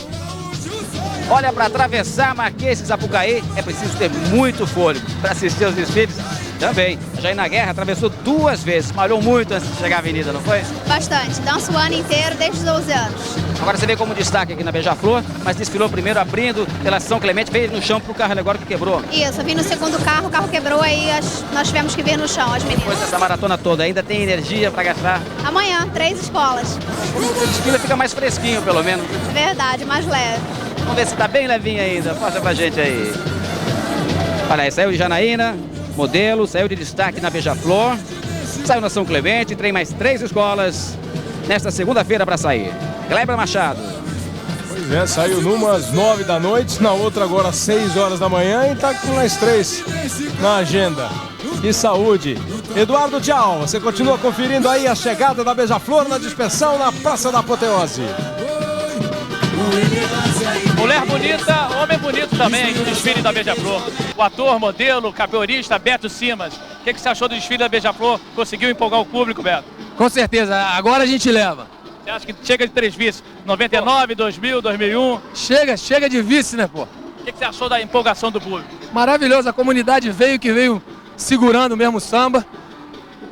Speaker 19: Olha, para atravessar a Marquês de Sapucaí é preciso ter muito fôlego. Para assistir aos desfiles, também. A Jaina Guerra atravessou 2 vezes, malhou muito antes de chegar à avenida, não foi?
Speaker 5: Bastante, danço o ano inteiro, desde os 12 anos.
Speaker 19: Agora você vê como destaque aqui na Beija-Flor, mas desfilou primeiro abrindo pela São Clemente, veio no chão pro carro alegórico que quebrou.
Speaker 5: Isso, eu vim no segundo carro, o carro quebrou, aí nós tivemos que vir no chão, as meninas.
Speaker 19: Depois dessa maratona toda, ainda tem energia para gastar?
Speaker 5: Amanhã, 3 escolas.
Speaker 19: O desfile fica mais fresquinho, pelo menos.
Speaker 5: Verdade, mais leve.
Speaker 19: Vamos ver se tá bem levinho ainda, passa pra gente aí. Olha aí, saiu de Janaína, modelo, saiu de destaque na Beija-Flor, saiu na São Clemente, tem mais 3 escolas nesta segunda-feira para sair. Kleber Machado.
Speaker 1: Pois é, saiu numa às 9 da noite, na outra agora às 6 horas da manhã e tá com as 3 na agenda. Que saúde. Eduardo, tchau. Você continua conferindo aí a chegada da Beija-Flor na dispersão na Praça da Apoteose.
Speaker 12: Mulher bonita, homem bonito também no desfile da Beija-Flor. O ator, modelo, capoeirista Beto Simas. O que você achou do desfile da Beija-Flor? Conseguiu empolgar o público, Beto?
Speaker 14: Com certeza, agora a gente leva.
Speaker 12: Você acha que chega de 3 vices? 99, 2000, 2001?
Speaker 14: Chega de vice, né, pô?
Speaker 12: O que você achou da empolgação do público?
Speaker 14: Maravilhoso, a comunidade veio segurando o mesmo samba.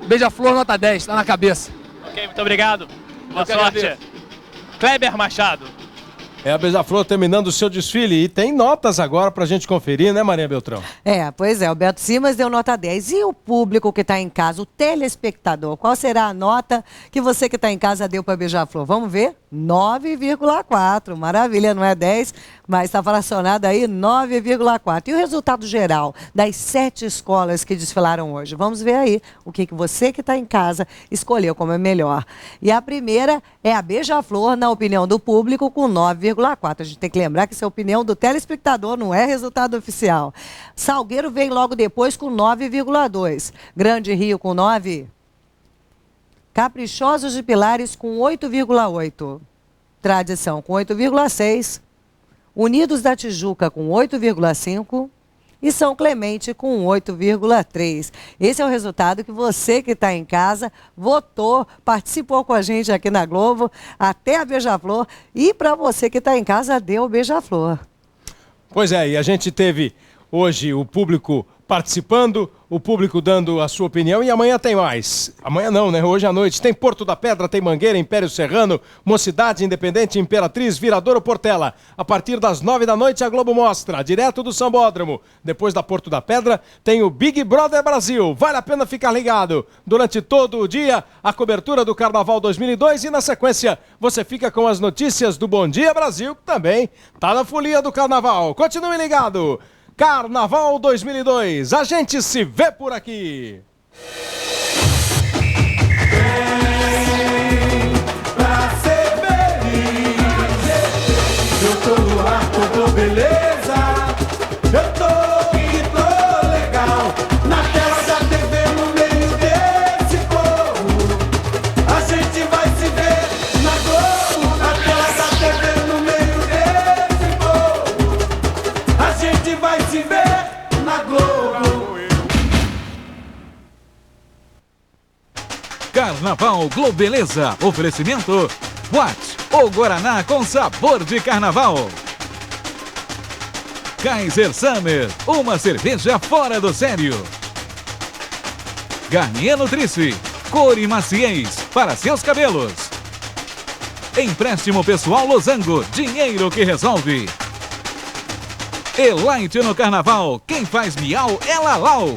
Speaker 14: Beija-Flor nota 10, tá na cabeça.
Speaker 12: Ok, muito obrigado. Boa sorte. Kleber Machado.
Speaker 1: É a Beija-Flor terminando o seu desfile e tem notas agora pra gente conferir, né, Maria Beltrão?
Speaker 8: Pois é, o Beto Simas deu nota 10. E o público que está em casa, o telespectador, qual será a nota que você que está em casa deu para Beija-Flor? Vamos ver? 9,4. Maravilha, não é 10, mas está fracionado aí 9,4. E o resultado geral das 7 escolas que desfilaram hoje? Vamos ver aí o que você que está em casa escolheu como é melhor. E a primeira é a Beija-Flor, na opinião do público, com 9,4. A gente tem que lembrar que isso é a opinião do telespectador, não é resultado oficial. Salgueiro vem logo depois com 9,2. Grande Rio com 9. Caprichosos de Pilares com 8,8. Tradição com 8,6. Unidos da Tijuca com 8,5. E São Clemente com 8,3. Esse é o resultado que você que está em casa votou, participou com a gente aqui na Globo, até a Beija-Flor. E para você que está em casa, deu Beija-Flor.
Speaker 1: Pois é, e a gente teve hoje o público participando, o público dando a sua opinião e amanhã tem mais. Amanhã não, né? Hoje à noite tem Porto da Pedra, tem Mangueira, Império Serrano, Mocidade, Independente, Imperatriz, Viradouro, Portela. A partir das 9 da noite a Globo mostra, direto do Sambódromo. Depois da Porto da Pedra tem o Big Brother Brasil. Vale a pena ficar ligado. Durante todo o dia, a cobertura do Carnaval 2002 e na sequência você fica com as notícias do Bom Dia Brasil, que também tá na folia do Carnaval. Continue ligado. Carnaval 2002, a gente se vê por aqui.
Speaker 7: Pra ser feliz, eu tô no ar, tô beleza, eu tô e tô legal, na tela da TV, no meio desse povo, a gente vai se ver na Globo, na tela da TV, no meio desse povo, a gente vai se ver na Globo.
Speaker 20: Carnaval Globeleza. Oferecimento What? O Guaraná com sabor de carnaval. Kaiser Summer. Uma cerveja fora do sério. Garnier Nutrice. Cor e maciez para seus cabelos. Empréstimo Pessoal Losango. Dinheiro que resolve. Elite no Carnaval. Quem faz miau é Lalau.